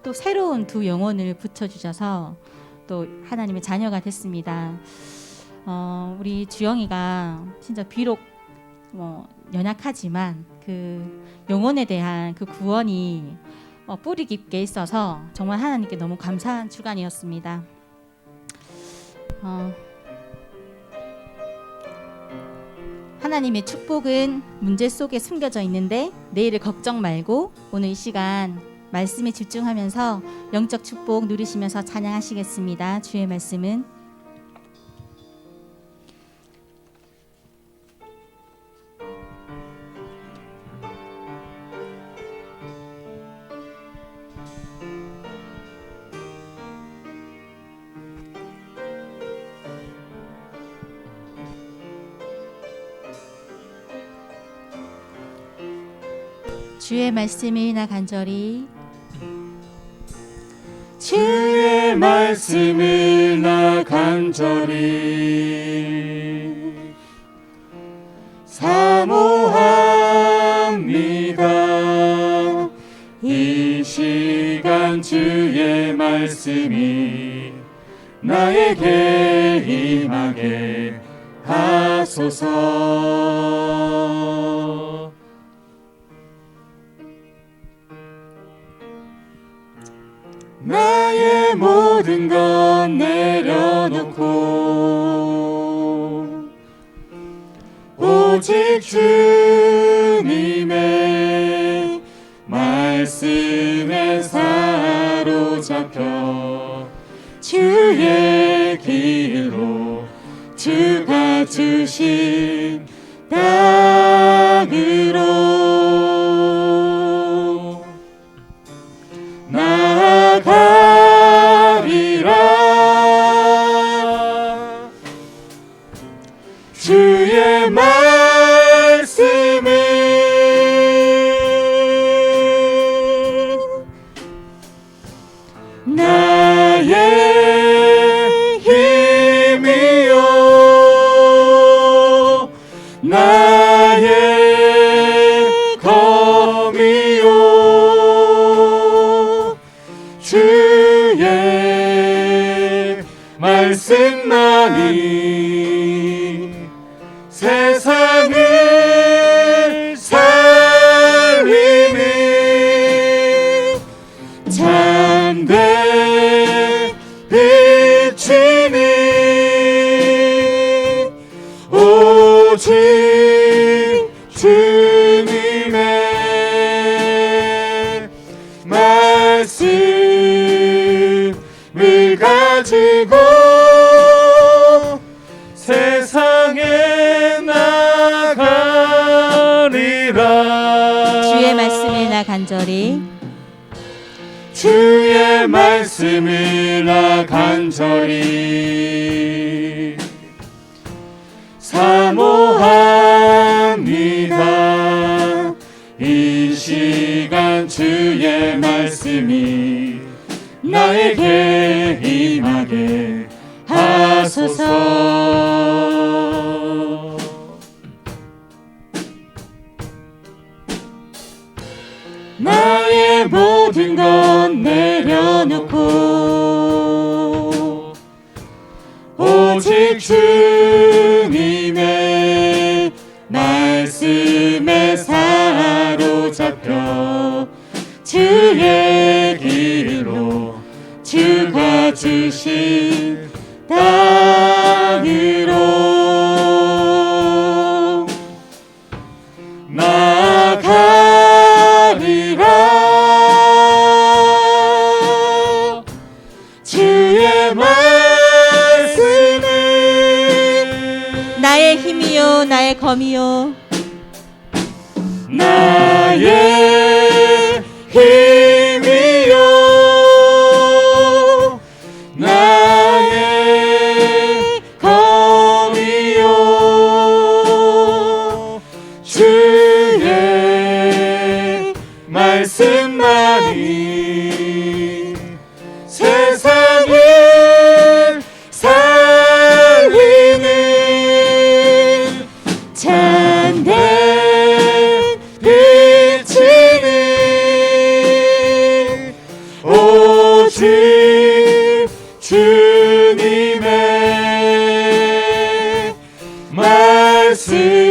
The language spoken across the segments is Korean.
또 새로운 두 영혼을 붙여주셔서 또 하나님의 자녀가 됐습니다. 우리 주영이가 진짜 비록 연약하지만 그 영혼에 대한 그 구원이 뿌리 깊게 있어서 정말 하나님께 너무 감사한 주간이었습니다. 하나님의 축복은 문제 속에 숨겨져 있는데 내일을 걱정 말고 오늘 이 시간 말씀에 집중하면서 영적 축복 누리시면서 찬양하시겠습니다. 주의 말씀은 주의 말씀을 나 간절히 주의 말씀을 나 간절히 사모합니다. 이 시간 주의 말씀이 나에게 임하게 하소서. 나의 모든 것 내려놓고 오직 주님의 말씀에 사로잡혀 주의 길로 주가 주신 땅으로 나가리라. 주의 말씀은 나의 힘이요 나의 검이요 주의 말씀만이 세상을 살리는 참된 빛이니 오직 주님의 말씀을 가지고 세상에 나가리라. 주의 말씀을 나 간절히 주의 말씀을 나 간절히 사모합니다. 이 시간 주의 말씀이 나에게 임하게 하소서. 나의 모든 것 내려놓고 오직 주님의 말씀에 사로잡혀 주의 길로 주가 주신 땅으로 나가리라. 주의 말씀은 나의 힘이요 나의 검이요 나의 힘이요 나의 검이요 주의 말씀만이 세상을 살리는 참된 빛이니 오직 주님의 말씀을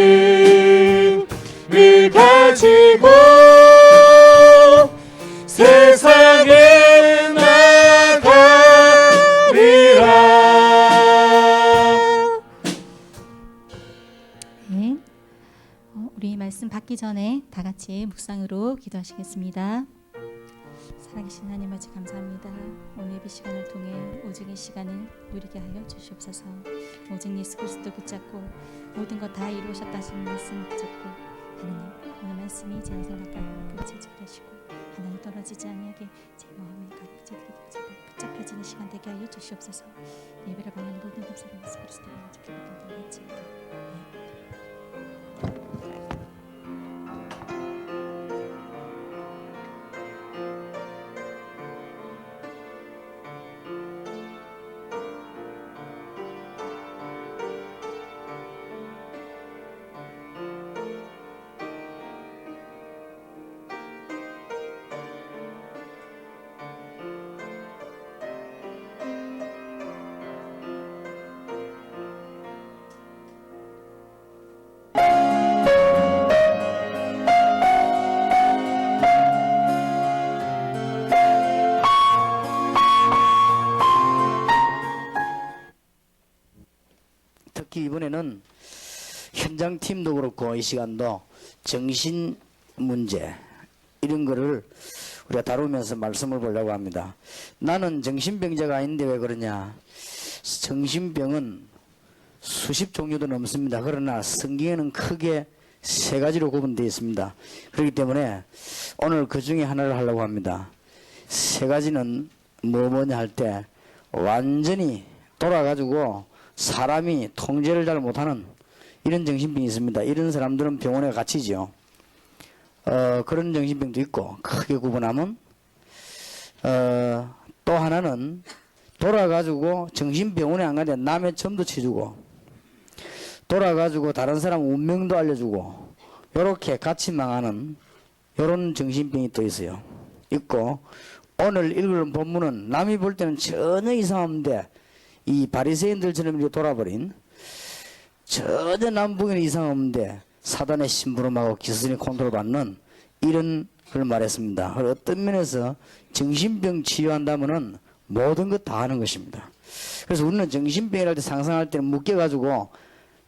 가지고 세상에 나가리라. 네. 우리 말씀 받기 전에 다 같이 묵상으로 기도하시겠습니다. 살아계신 하나님 아버지 감사합니다. 오늘 예배 시간을 통해 오직 이 시간을 누리게 하여 주시옵소서. 오직 예수 그리스도 붙잡고 모든 것 다 이루셨다 하시는 말씀 붙잡고 하나님 오늘 말씀이 제 인생 가까이 그치지 하시고 하나님 떨어지지 아니하게 제 마음에 가르쳐드리게 하시고 붙잡혀지는 시간 되게 하여 주시옵소서. 예배를 방하는 모든 감사를 예수 그리스도 이름으로 기도드리겠습니다. 특히 이번에는 현장팀도 그렇고 이 시간도 정신 문제 이런 거를 우리가 다루면서 말씀을 보려고 합니다. 나는 정신병자가 아닌데 왜 그러냐? 정신병은 수십 종류도 넘습니다. 그러나 성경에는 크게 세 가지로 구분되어 있습니다. 그렇기 때문에 오늘 그 중에 하나를 하려고 합니다. 세 가지는 뭐냐 할 때 완전히 돌아가지고 사람이 통제를 잘 못하는 이런 정신병이 있습니다. 이런 사람들은 병원에 갇히죠. 그런 정신병도 있고 크게 구분하면 또 하나는 돌아가지고 정신병원에 안 가는데 남의 점도 쳐주고 돌아가지고 다른 사람 운명도 알려주고 이렇게 같이 망하는 이런 정신병이 또 있어요. 있고 오늘 읽을 본문은 남이 볼 때는 전혀 이상한데 이 바리새인들처럼 이렇게 돌아버린 전혀 남 보기에는 이상 없는데 사단의 심부름하고 기스니 컨트롤 받는 이런 걸 말했습니다. 어떤 면에서 정신병 치료한다면은 모든 것 다 하는 것입니다. 그래서 우리는 정신병이랄 때 상상할 때는 묶여가지고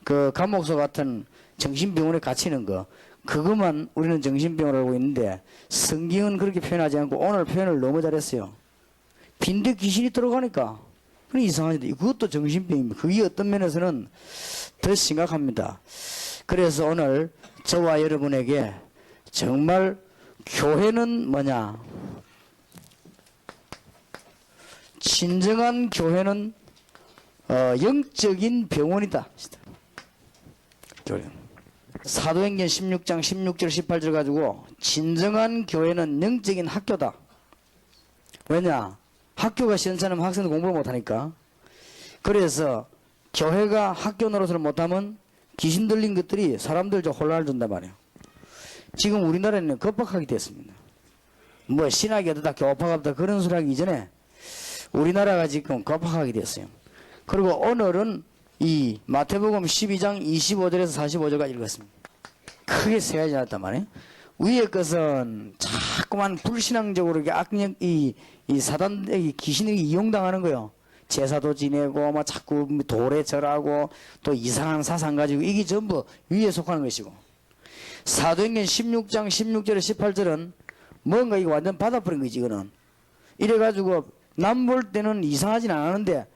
그 감옥소 같은 정신병원에 갇히는 거 그것만 우리는 정신병을 알고 있는데 성경은 그렇게 표현하지 않고 오늘 표현을 너무 잘했어요. 빈대 귀신이 들어가니까 그게 이상하지. 그것도 정신병입니다. 그게 어떤 면에서는 더 심각합니다. 그래서 오늘 저와 여러분에게 정말 교회는 뭐냐? 진정한 교회는 영적인 병원이다. 교회. 사도행전 16장 16절 18절 가지고 진정한 교회는 영적인 학교다. 왜냐? 학교가 시원찮으면 학생들 공부를 못하니까. 그래서 교회가 학교 노릇을 못하면 귀신 들린 것들이 사람들 좀 혼란을 준단 말이에요. 지금 우리나라에는 겁박하게 됐습니다. 뭐 신학이 어떠다 교파가 없다 그런 소리 하기 이전에 우리나라가 지금 겁박하게 됐어요. 그리고 오늘은 이 마태복음 12장 25절에서 45절까지 읽었습니다. 크게 세 가지 나왔단 말이에요. 위의 것은 자꾸만 불신앙적으로 악력 이 사단에게 귀신에게 이용당하는 거예요. 제사도 지내고 막 자꾸 돌에 절하고 또 이상한 사상 가지고 이게 전부 위에 속하는 것이고 사도행전 16장 16절에 18절은 뭔가 이거 완전 받아버린 거지 이거는. 이래가지고 남 볼 때는 이상하진 않았는데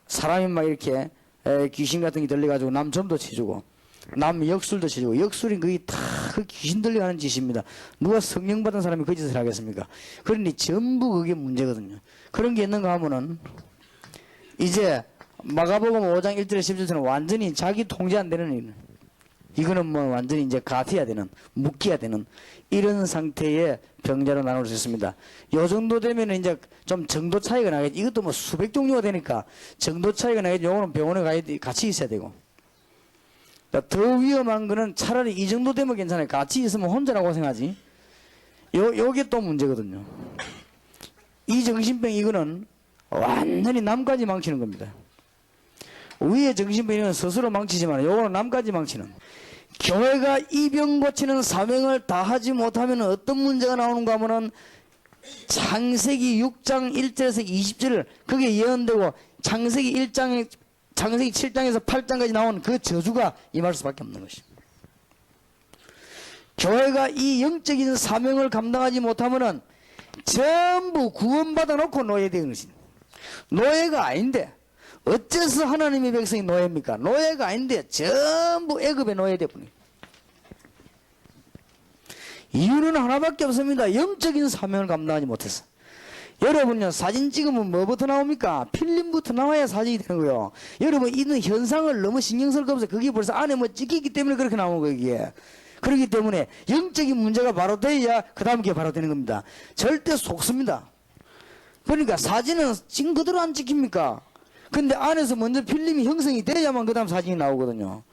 사람이 막 이렇게 귀신 같은 게 들려가지고 남 점도 쳐주고 남 역술도 쳐주고 역술인 그게 다 그 귀신 들려가는 짓입니다. 누가 성령 받은 사람이 그 짓을 하겠습니까? 그러니 전부 그게 문제거든요. 그런 게 있는가 하면은 이제 마가복음 5장 1절에 10절처럼 완전히 자기 통제 안 되는 일. 이거는 뭐 완전히 이제 가티야 되는, 묶여야 되는 이런 상태의 병자로 나눌 수 있습니다. 요 정도 되면 이제 좀 정도 차이가 나겠지. 이것도 뭐 수백 종류가 되니까 정도 차이가 나겠지. 요거는 병원에 가야 돼, 같이 있어야 되고. 더 위험한 거는 차라리 이 정도 되면 괜찮아요. 같이 있으면 혼자라고 생각하지. 요게 또 문제거든요. 이 정신병 이거는 완전히 남까지 망치는 겁니다. 위에 정신병은 스스로 망치지만 요거는 남까지 망치는. 교회가 이 병 고치는 사명을 다하지 못하면 어떤 문제가 나오는가 하면은 창세기 6장 1절에서 20절 그게 예언되고 창세기 7장에서 8장까지 나온 그 저주가 임할 수밖에 없는 것입니다. 교회가 이 영적인 사명을 감당하지 못하면은 전부 구원받아 놓고 노예되는 것입니다. 노예가 아닌데 어째서 하나님의 백성이 노예입니까? 노예가 아닌데 전부 애굽의 노예되어 버립니다. 이유는 하나밖에 없습니다. 영적인 사명을 감당하지 못해서. 여러분요, 사진 찍으면 뭐부터 나옵니까? 필름부터 나와야 사진이 되는 거예요. 여러분, 이런 현상을 너무 신경 쓸 거 없어요. 그게 벌써 안에 뭐 찍히기 때문에 그렇게 나오는 거예요, 이게. 그렇기 때문에 영적인 문제가 바로 돼야 그 다음 게 바로 되는 겁니다. 절대 속습니다. 그러니까 사진은 찍은 그대로 안 찍힙니까? 근데 안에서 먼저 필름이 형성이 돼야만 그 다음 사진이 나오거든요.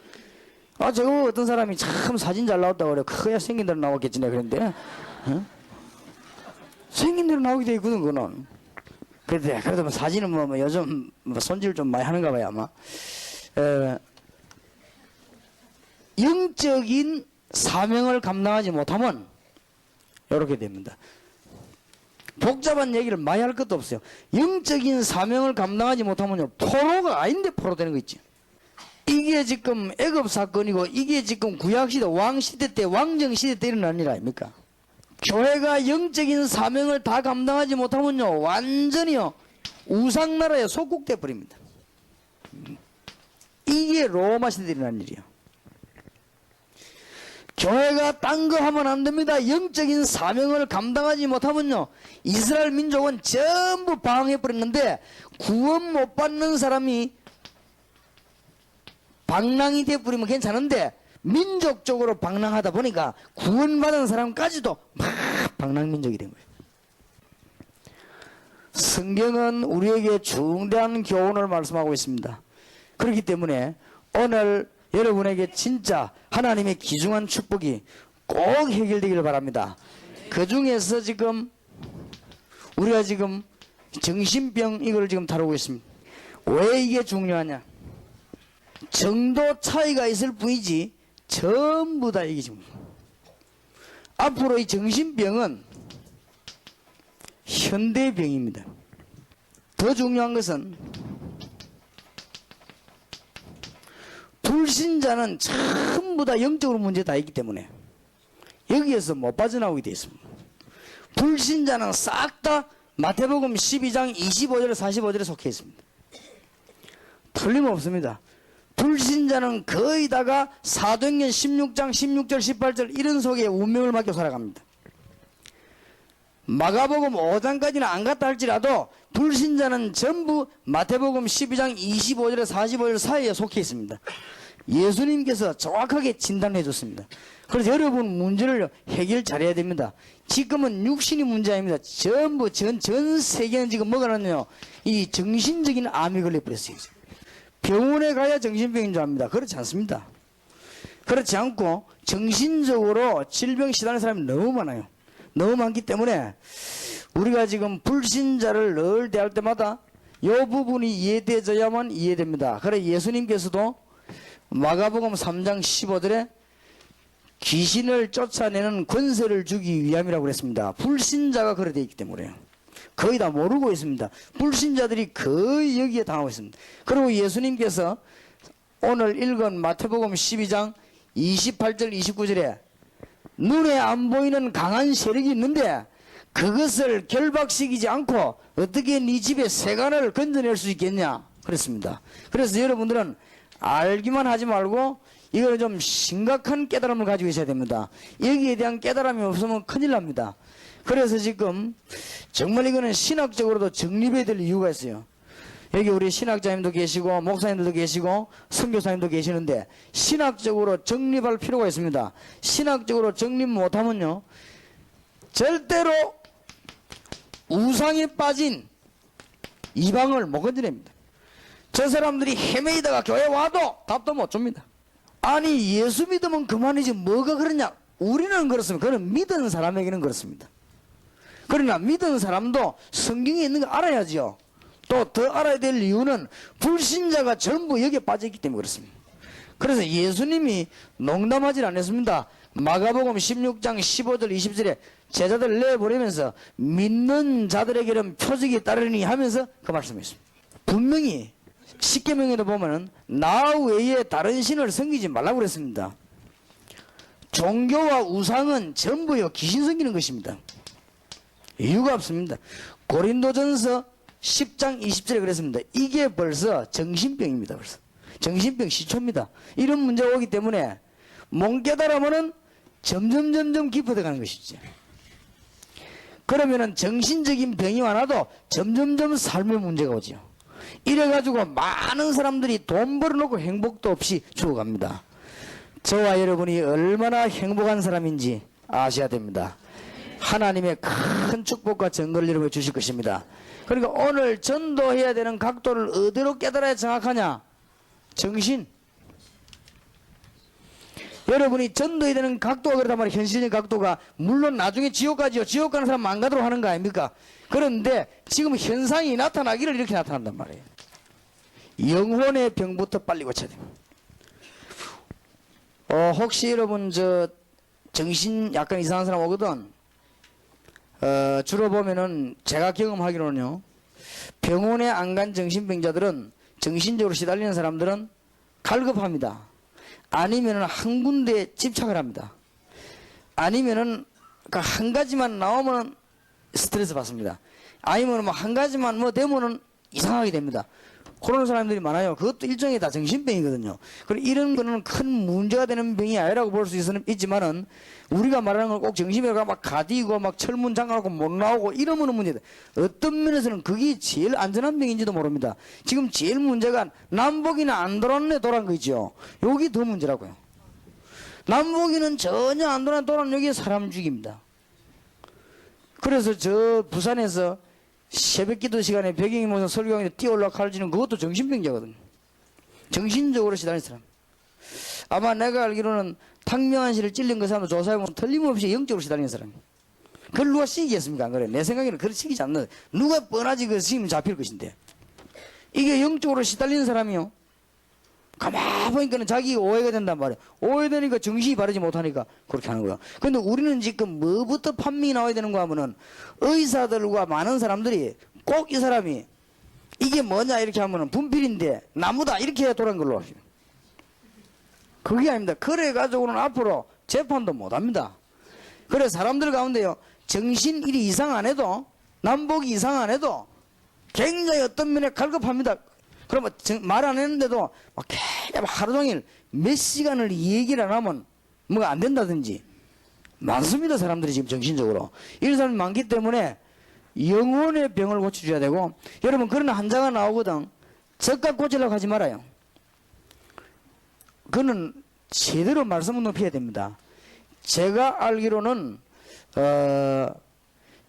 아, 저거 어떤 사람이 참 사진 잘 나왔다고 그래. 그야 생긴 대로 나왔겠지, 내가 그랬는데. 어? 생긴 대로 나오게 돼 있거든, 그거는. 그래도 뭐 사진은 뭐 요즘 뭐 손질 좀 많이 하는가 봐요, 아마. 영적인 사명을 감당하지 못하면 이렇게 됩니다. 복잡한 얘기를 많이 할 것도 없어요. 영적인 사명을 감당하지 못하면요, 포로가 아닌데 포로 되는 거 있지. 이게 지금 애굽 사건이고 이게 지금 구약시대 왕시대 때 왕정시대 때 일어난 일 아닙니까? 교회가 영적인 사명을 다 감당하지 못하면요, 완전히요 우상나라에 속국돼 버립니다. 이게 로마 시대에 일어난 일이에요. 교회가 딴 거 하면 안 됩니다. 영적인 사명을 감당하지 못하면요, 이스라엘 민족은 전부 방황해버렸는데 구원 못 받는 사람이 방랑이 되어버리면 괜찮은데 민족적으로 방랑하다 보니까 구원받은 사람까지도 막 방랑민족이 된 거예요. 성경은 우리에게 중대한 교훈을 말씀하고 있습니다. 그렇기 때문에 오늘 여러분에게 진짜 하나님의 귀중한 축복이 꼭 해결되기를 바랍니다. 그 중에서 지금 우리가 지금 정신병 이걸 지금 다루고 있습니다. 왜 이게 중요하냐? 정도 차이가 있을 뿐이지 전부 다 이게 지금 앞으로 이 정신병은 현대병입니다. 더 중요한 것은 불신자는 전부 다 영적으로 문제 다 있기 때문에 여기에서 못 빠져나오게 되어 있습니다. 불신자는 싹 다 마태복음 12장 25절 45절에 속해 있습니다. 틀림없습니다. 불신자는 거의 다가 사도행전 16장 16절 18절 이런 속에 운명을 맡겨 살아갑니다. 마가복음 5장까지는 안 갔다 할지라도 불신자는 전부 마태복음 12장 25절에 45절 사이에 속해 있습니다. 예수님께서 정확하게 진단해 줬습니다. 그래서 여러분 문제를 해결 잘해야 됩니다. 지금은 육신이 문제 아닙니다. 전부 전 세계는 지금 뭐가 났냐요? 이 정신적인 암이 걸려버렸어요. 병원에 가야 정신병인 줄 압니다. 그렇지 않습니다. 그렇지 않고 정신적으로 질병 시달리는 사람이 너무 많아요. 너무 많기 때문에 우리가 지금 불신자를 늘 대할 때마다 이 부분이 이해되어야만 이해됩니다. 그래 예수님께서도 마가복음 3장 15절에 귀신을 쫓아내는 권세를 주기 위함이라고 그랬습니다. 불신자가 그래 되어 있기 때문에요. 거의 다 모르고 있습니다. 불신자들이 거의 여기에 당하고 있습니다. 그리고 예수님께서 오늘 읽은 마태복음 12장 28절 29절에 눈에 안 보이는 강한 세력이 있는데 그것을 결박시키지 않고 어떻게 네 집에 세간을 건져낼 수 있겠냐 그랬습니다. 그래서 여러분들은 알기만 하지 말고 이거는 좀 심각한 깨달음을 가지고 있어야 됩니다. 여기에 대한 깨달음이 없으면 큰일 납니다. 그래서 지금 정말 이거는 신학적으로도 정립해야 될 이유가 있어요. 여기 우리 신학자님도 계시고 목사님들도 계시고 선교사님도 계시는데 신학적으로 정립할 필요가 있습니다. 신학적으로 정립 못하면요 절대로 우상에 빠진 이방을 못 건드립니다. 저 사람들이 헤매이다가 교회 와도 답도 못 줍니다. 아니 예수 믿으면 그만이지 뭐가 그러냐. 우리는 그렇습니다. 그는 믿은 사람에게는 그렇습니다. 그러나 믿은 사람도 성경에 있는 거 알아야죠. 또 더 알아야 될 이유는 불신자가 전부 여기에 빠져있기 때문에 그렇습니다. 그래서 예수님이 농담하지 않았습니다. 마가복음 16장 15절 20절에 제자들 내보내면서 믿는 자들에게는 표적이 따르니 하면서 그 말씀했습니다. 분명히 십계명에도 보면은 나 외에 다른 신을 섬기지 말라고 그랬습니다. 종교와 우상은 전부요 귀신 섬기는 것입니다. 이유가 없습니다. 고린도전서 10장 20절에 그랬습니다. 이게 벌써 정신병입니다. 벌써 정신병 시초입니다. 이런 문제가 오기 때문에 못 깨달으면은 점점 깊어져 가는 것이죠. 그러면은 정신적인 병이 많아도 점점 삶의 문제가 오죠. 이래가지고 많은 사람들이 돈 벌어놓고 행복도 없이 죽어갑니다. 저와 여러분이 얼마나 행복한 사람인지 아셔야 됩니다. 하나님의 큰 축복과 증거를 여러분에 주실 것입니다. 그러니까 오늘 전도해야 되는 각도를 어디로 깨달아야 정확하냐? 정신. 여러분이 전도해야 되는 각도가 그렇단 말이에요. 현실적인 각도가. 물론 나중에 지옥 가지요. 지옥 가는 사람 안 가도록 하는 거 아닙니까? 그런데 지금 현상이 나타나기를 이렇게 나타난단 말이에요. 영혼의 병부터 빨리 고쳐야 됩니다. 혹시 여러분 정신 약간 이상한 사람 오거든. 주로 보면은 제가 경험하기로는요. 병원에 안 간 정신병자들은 정신적으로 시달리는 사람들은 갈급합니다. 아니면은 한 군데에 집착을 합니다. 아니면은 그 한 가지만 나오면 스트레스 받습니다. 아니면 뭐 한 가지만 뭐 되면은 이상하게 됩니다. 그런 사람들이 많아요. 그것도 일종의 다 정신병이거든요. 그리고 이런 거는 큰 문제가 되는 병이 아니라고 볼 수 있지만은 우리가 말하는 건 꼭 정신병이가 막 가디고 막 철문 잠가고 못 나오고 이러면 문제다. 어떤 면에서는 그게 제일 안전한 병인지도 모릅니다. 지금 제일 문제가 남복이나 안 돌았네 돌아간 거 있죠. 여기 더 문제라고요. 남복이는 전혀 안 돌아간 여기 사람 죽입니다. 그래서 저 부산에서 새벽 기도 시간에 배경이 모여서 설교하는데 뛰어 올라가 가르치는 그것도 정신병자거든요. 정신적으로 시달린 사람. 아마 내가 알기로는 탕명한 씨를 찔린 그 사람도 조사해보면 틀림없이 영적으로 시달리는 사람이에요. 그걸 누가 시키겠습니까? 안 그래? 내 생각에는 그걸 시키지 않는 누가 뻔하지 그 시키면 잡힐 것인데. 이게 영적으로 시달리는 사람이요. 가만 보니까는 자기가 오해가 된단 말이에요. 오해되니까 정신이 바르지 못하니까 그렇게 하는 거야. 근데 우리는 지금 뭐부터 판명이 나와야 되는가 하면은 의사들과 많은 사람들이 꼭 이 사람이 이게 뭐냐 이렇게 하면은 분필인데 나무다 이렇게 해야 돌아간 걸로 하시요. 그게 아닙니다. 그래가지고는 앞으로 재판도 못 합니다. 그래 사람들 가운데요. 정신 일이 이상 안 해도 남복이 이상 안 해도 굉장히 어떤 면에 갈급합니다. 그러면 말 안 했는데도 막 하루 종일 몇 시간을 얘기를 안 하면 뭐가 안 된다든지 많습니다. 사람들이 지금 정신적으로 이런 사람이 많기 때문에 영혼의 병을 고쳐줘야 되고 여러분 그런 환자가 나오거든. 적각 고치려고 하지 말아요. 그는 제대로 말씀을 높여야 됩니다. 제가 알기로는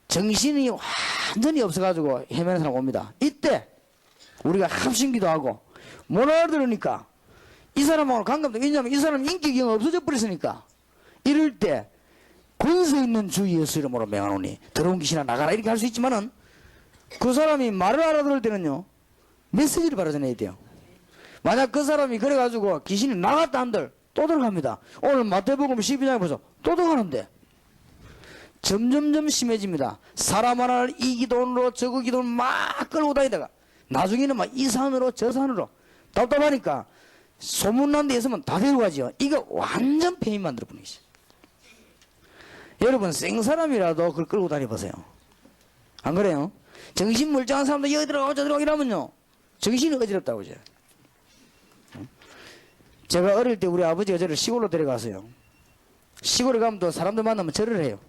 정신이 완전히 없어가지고 헤매는 사람 옵니다. 이때 우리가 합심기도 하고 못 알아들으니까 이 사람하고 감감도 왜냐하면 이 사람 인격이 없어져 버렸으니까 이럴 때 권세 있는 주 예수 이름으로 명하노니 더러운 귀신아 나가라 이렇게 할 수 있지만은 그 사람이 말을 알아들을 때는요 메시지를 바로 전해야 돼요. 만약 그 사람이 그래가지고 귀신이 나갔다 한들 또 들어갑니다. 오늘 마태복음 12장에 보세요. 또 들어가는데 점점점 심해집니다. 사람 하나를 이 기도원으로 저거 기도원 막 끌고 다니다가 나중에는 막 이 산으로 저 산으로 답답하니까 소문난 데 있으면 다 데려가지요. 이거 완전 폐인 만들어 버리는 것이죠. 여러분 생사람이라도 그걸 끌고 다녀보세요. 안 그래요? 정신 멀쩡한 사람도 여기 들어가고 저 들어가고 이러면요 정신이 어지럽다고 그러죠. 제가 어릴 때 우리 아버지가 저를 시골로 데려가서요. 시골에 가면 또 사람들 만나면 절을 해요.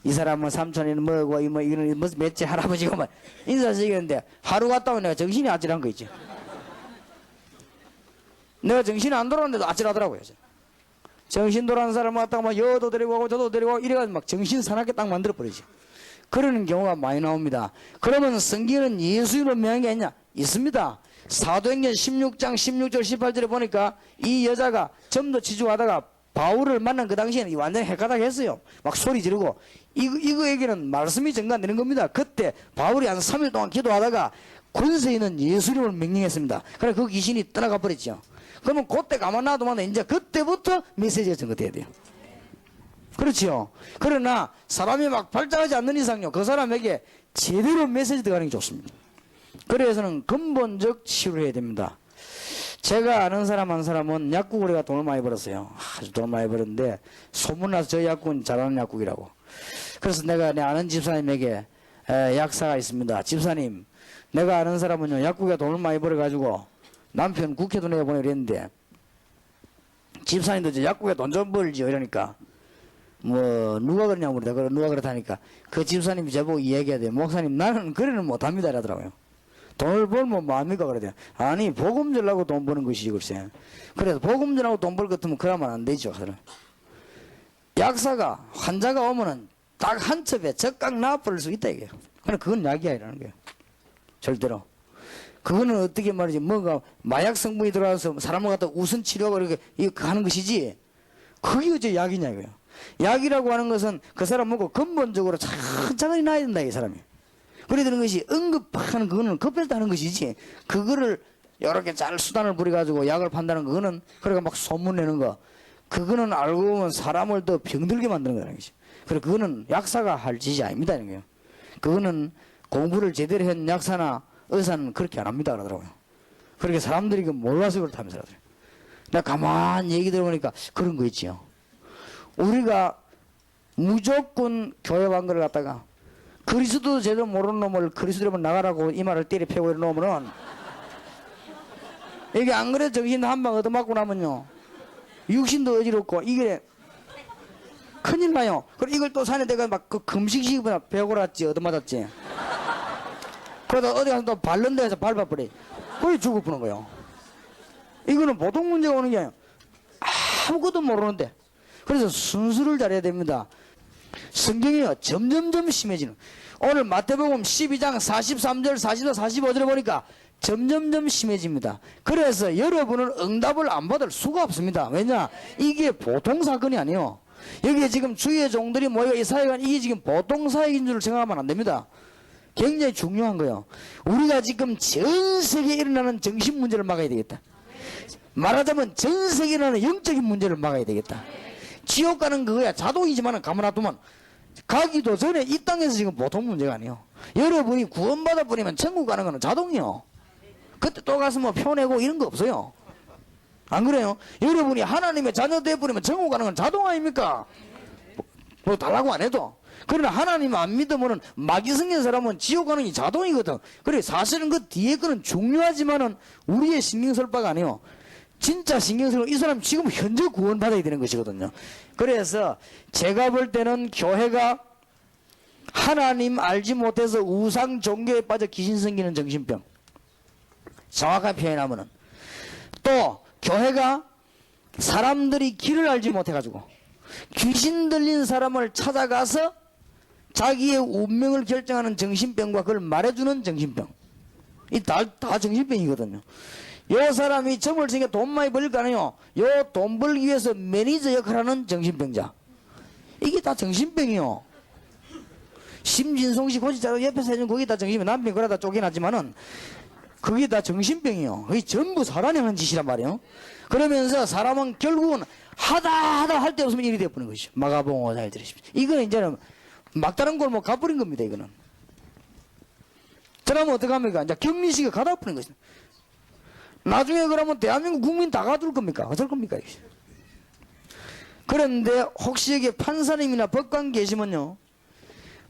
이 사람은 삼촌이는 뭐고 이거는 무슨 맷째 할아버지고 막 인사드리는데 하루 갔다 오면 내가 정신이 아찔한 거 있죠. 내가 정신이 안 돌아오는데도 아찔하더라고요. 정신 돌아오는 사람 왔다가 막 여도 데리고 가고 저도 데리고 가고 이래가지고 막 정신 사납게 딱 만들어 버리죠. 그러는 경우가 많이 나옵니다. 그러면 성경은 예수로 명한 게 아니냐? 있습니다. 사도행전 16장 16절 18절에 보니까 이 여자가 점도 치주하다가 바울을 만난 그 당시에는 완전히 헷가닥했어요. 막 소리 지르고 이거 얘기는 말씀이 전가되는 겁니다. 그때 바울이 한 3일 동안 기도하다가 권세 있는 예수님을 명령했습니다. 그래 그 귀신이 떠나가 버렸죠. 그러면 그때 가만 놔두면 이제 그때부터 메시지가 전거돼야 돼요. 그렇지요. 그러나 사람이 막 발작하지 않는 이상요 그 사람에게 제대로 메시지 들어가는 게 좋습니다. 그래서는 근본적 치료를 해야 됩니다. 제가 아는 사람 한 사람은 약국으로가 돈을 많이 벌었어요. 아주 돈을 많이 벌었는데 소문나서 저 약국은 잘하는 약국이라고. 그래서 내가 내 아는 집사님에게 약사가 있습니다. 집사님, 내가 아는 사람은요 약국에 돈을 많이 벌어가지고 남편 국회도 내보내려 했는데 집사님도 저 약국에 돈 좀 벌지요 이러니까 뭐 누가 그러냐고 그러다 누가 그렇다니까 그 집사님이 저보고 이야기해야 돼요. 목사님 나는 그래는 못합니다 이러더라고요. 돈을 벌면 뭐합니까 그러대요. 아니 복음 전라고 돈 버는 것이지 글쎄. 그래서 복음 전하고 돈 벌 것 같으면 그러면 안 되죠. 약사가 환자가 오면은 딱 한 첩에 적각 나버릴 수 있다 이게요. 그러나 그건 약이 아니라는 거예요. 절대로. 그거는 어떻게 말이지 뭔가 마약 성분이 들어가서 사람을 갖다 우선 치료하고 이렇게 하는 것이지 그게 어째 약이냐 이거예요. 약이라고 하는 것은 그 사람 먹고 근본적으로 천천히 나야 된다 이 사람이. 그래 되는 것이 응급하는 그거는 급할 때 하는 것이지 그거를 이렇게 잘 수단을 부려가지고 약을 판다는 그거는 그러니까 막 소문내는 거 그거는 알고 보면 사람을 더 병들게 만드는 거라는 것이. 그래 그거는 약사가 할 짓이 아닙니다 이런 거예요. 그거는 공부를 제대로 한 약사나 의사는 그렇게 안 합니다 그러더라고요. 그렇게 사람들이 그 몰라서 그렇다면서 그러더라고요. 내가 가만히 얘기 들어보니까 그런 거 있지요. 우리가 무조건 교회 방거를 갖다가 그리스도 제대로 모르는 놈을 그리스도로 나가라고 이 말을 때려 패고 이러면은 이게 안 그래 정신 한 방 얻어맞고 나면요 육신도 어지럽고 이게 큰일 나요. 그럼 이걸 또 산에 내가 막 그 금식식이구나 배고랐지 얻어맞았지. 그러다 어디 가서 또 밟는 데에서 밟아버려. 거의 죽어보는 거예요. 이거는 보통 문제가 오는 게 아니에요. 아무것도 모르는데. 그래서 순수를 잘해야 됩니다. 성경이요 점점점 심해지는. 오늘 마태복음 12장 43절 44 45절에 보니까 점점점 심해집니다. 그래서 여러분은 응답을 안 받을 수가 없습니다. 왜냐 이게 보통 사건이 아니에요. 여기에 지금 주의 종들이 모여 이 사회가 이게 지금 보통 사역인 줄 생각하면 안 됩니다. 굉장히 중요한 거예요. 우리가 지금 전 세계에 일어나는 정신 문제를 막아야 되겠다. 말하자면 전 세계에 일어나는 영적인 문제를 막아야 되겠다. 지옥 가는 그거야 자동이지만 가만 놔두면 가기도 전에 이 땅에서 지금 보통 문제가 아니에요. 여러분이 구원받아 버리면 천국 가는 거는 자동이요. 그때 또 가서 뭐 표내고 이런 거 없어요. 안 그래요? 여러분이 하나님의 자녀 돼버리면 천국 가는 건 자동 아닙니까? 뭐 달라고 안 해도. 그러나 하나님 안 믿으면은 마귀 생긴 사람은 지옥 가는 게 자동이거든. 그래 사실은 그 뒤에 거는 중요하지만은 우리의 신경 쓸 바가 아니에요. 진짜 신경 쓰고 이 사람 지금 현재 구원받아야 되는 것이거든요. 그래서 제가 볼 때는 교회가 하나님 알지 못해서 우상 종교에 빠져 귀신 생기는 정신병. 정확한 표현하면은 또 교회가 사람들이 길을 알지 못해가지고 귀신 들린 사람을 찾아가서 자기의 운명을 결정하는 정신병과 그걸 말해주는 정신병. 이 다 정신병이거든요. 요 사람이 점을 생겨 돈 많이 벌릴 거 아니에요. 요 돈 벌기 위해서 매니저 역할하는 정신병자. 이게 다 정신병이요. 심진송 씨 고지자로 옆에서 해준 거기 다 정신병. 남편 그러다 쫓겨났지만은 그게 다 정신병이요. 그게 전부 사람이 하는 짓이란 말이에요. 그러면서 사람은 결국은 하다 할 데 없으면 일이 되어버리는 것이죠. 마가복음 5장 1절이십시오. 이거는 이제는 막다른 골목 가버린 겁니다. 이거는. 그러면 어떡합니까? 이제 격리식에 가다 버린 것이죠. 나중에 그러면 대한민국 국민 다 가둘 겁니까? 어쩔 겁니까? 그런데 혹시 여기 판사님이나 법관 계시면요.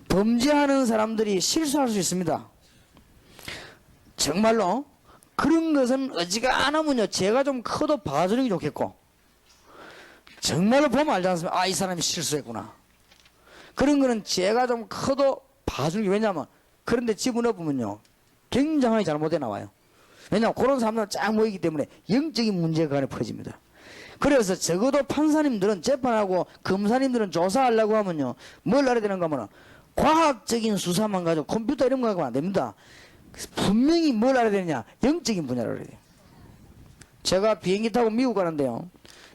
범죄하는 사람들이 실수할 수 있습니다. 정말로 그런 것은 어지간하면요. 죄가 좀 커도 봐주는 게 좋겠고 정말로 보면 알지 않습니까? 아, 이 사람이 실수했구나. 그런 거는 죄가 좀 커도 봐주는 게 왜냐하면 그런데 집어넣으면요. 굉장히 잘못돼 나와요. 왜냐하면 그런 사람들 쫙 모이기 때문에 영적인 문제가 안에 퍼집니다. 그래서 적어도 판사님들은 재판하고 검사님들은 조사하려고 하면요. 뭘 알아야 되는가 하면 과학적인 수사만 가지고 컴퓨터 이런 거 가지고 안 됩니다. 분명히 뭘 알아야 되느냐. 영적인 분야를 알아야 돼요. 제가 비행기 타고 미국 가는데요.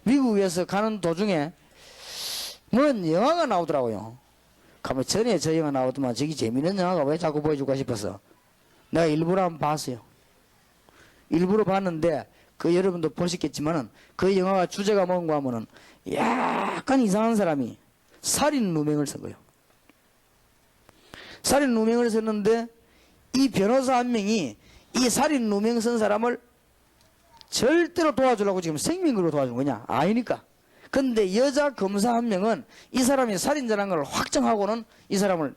미국에서 가는 도중에 뭔 영화가 나오더라고요. 가면 전에 저 영화 나오더만 저기 재밌는 영화가 왜 자꾸 보여줄까 싶어서 내가 일부러 한번 봤어요. 일부러 봤는데 그 여러분도 보셨겠지만은 그 영화가 주제가 뭔가 하면은 약간 이상한 사람이 살인 누명을 쓴 거예요. 살인 누명을 썼는데 이 변호사 한 명이 이 살인 누명 쓴 사람을 절대로 도와주려고 지금 생명으로 도와주는 거냐? 아니니까. 근데 여자 검사 한 명은 이 사람이 살인자라는 걸 확정하고는 이 사람을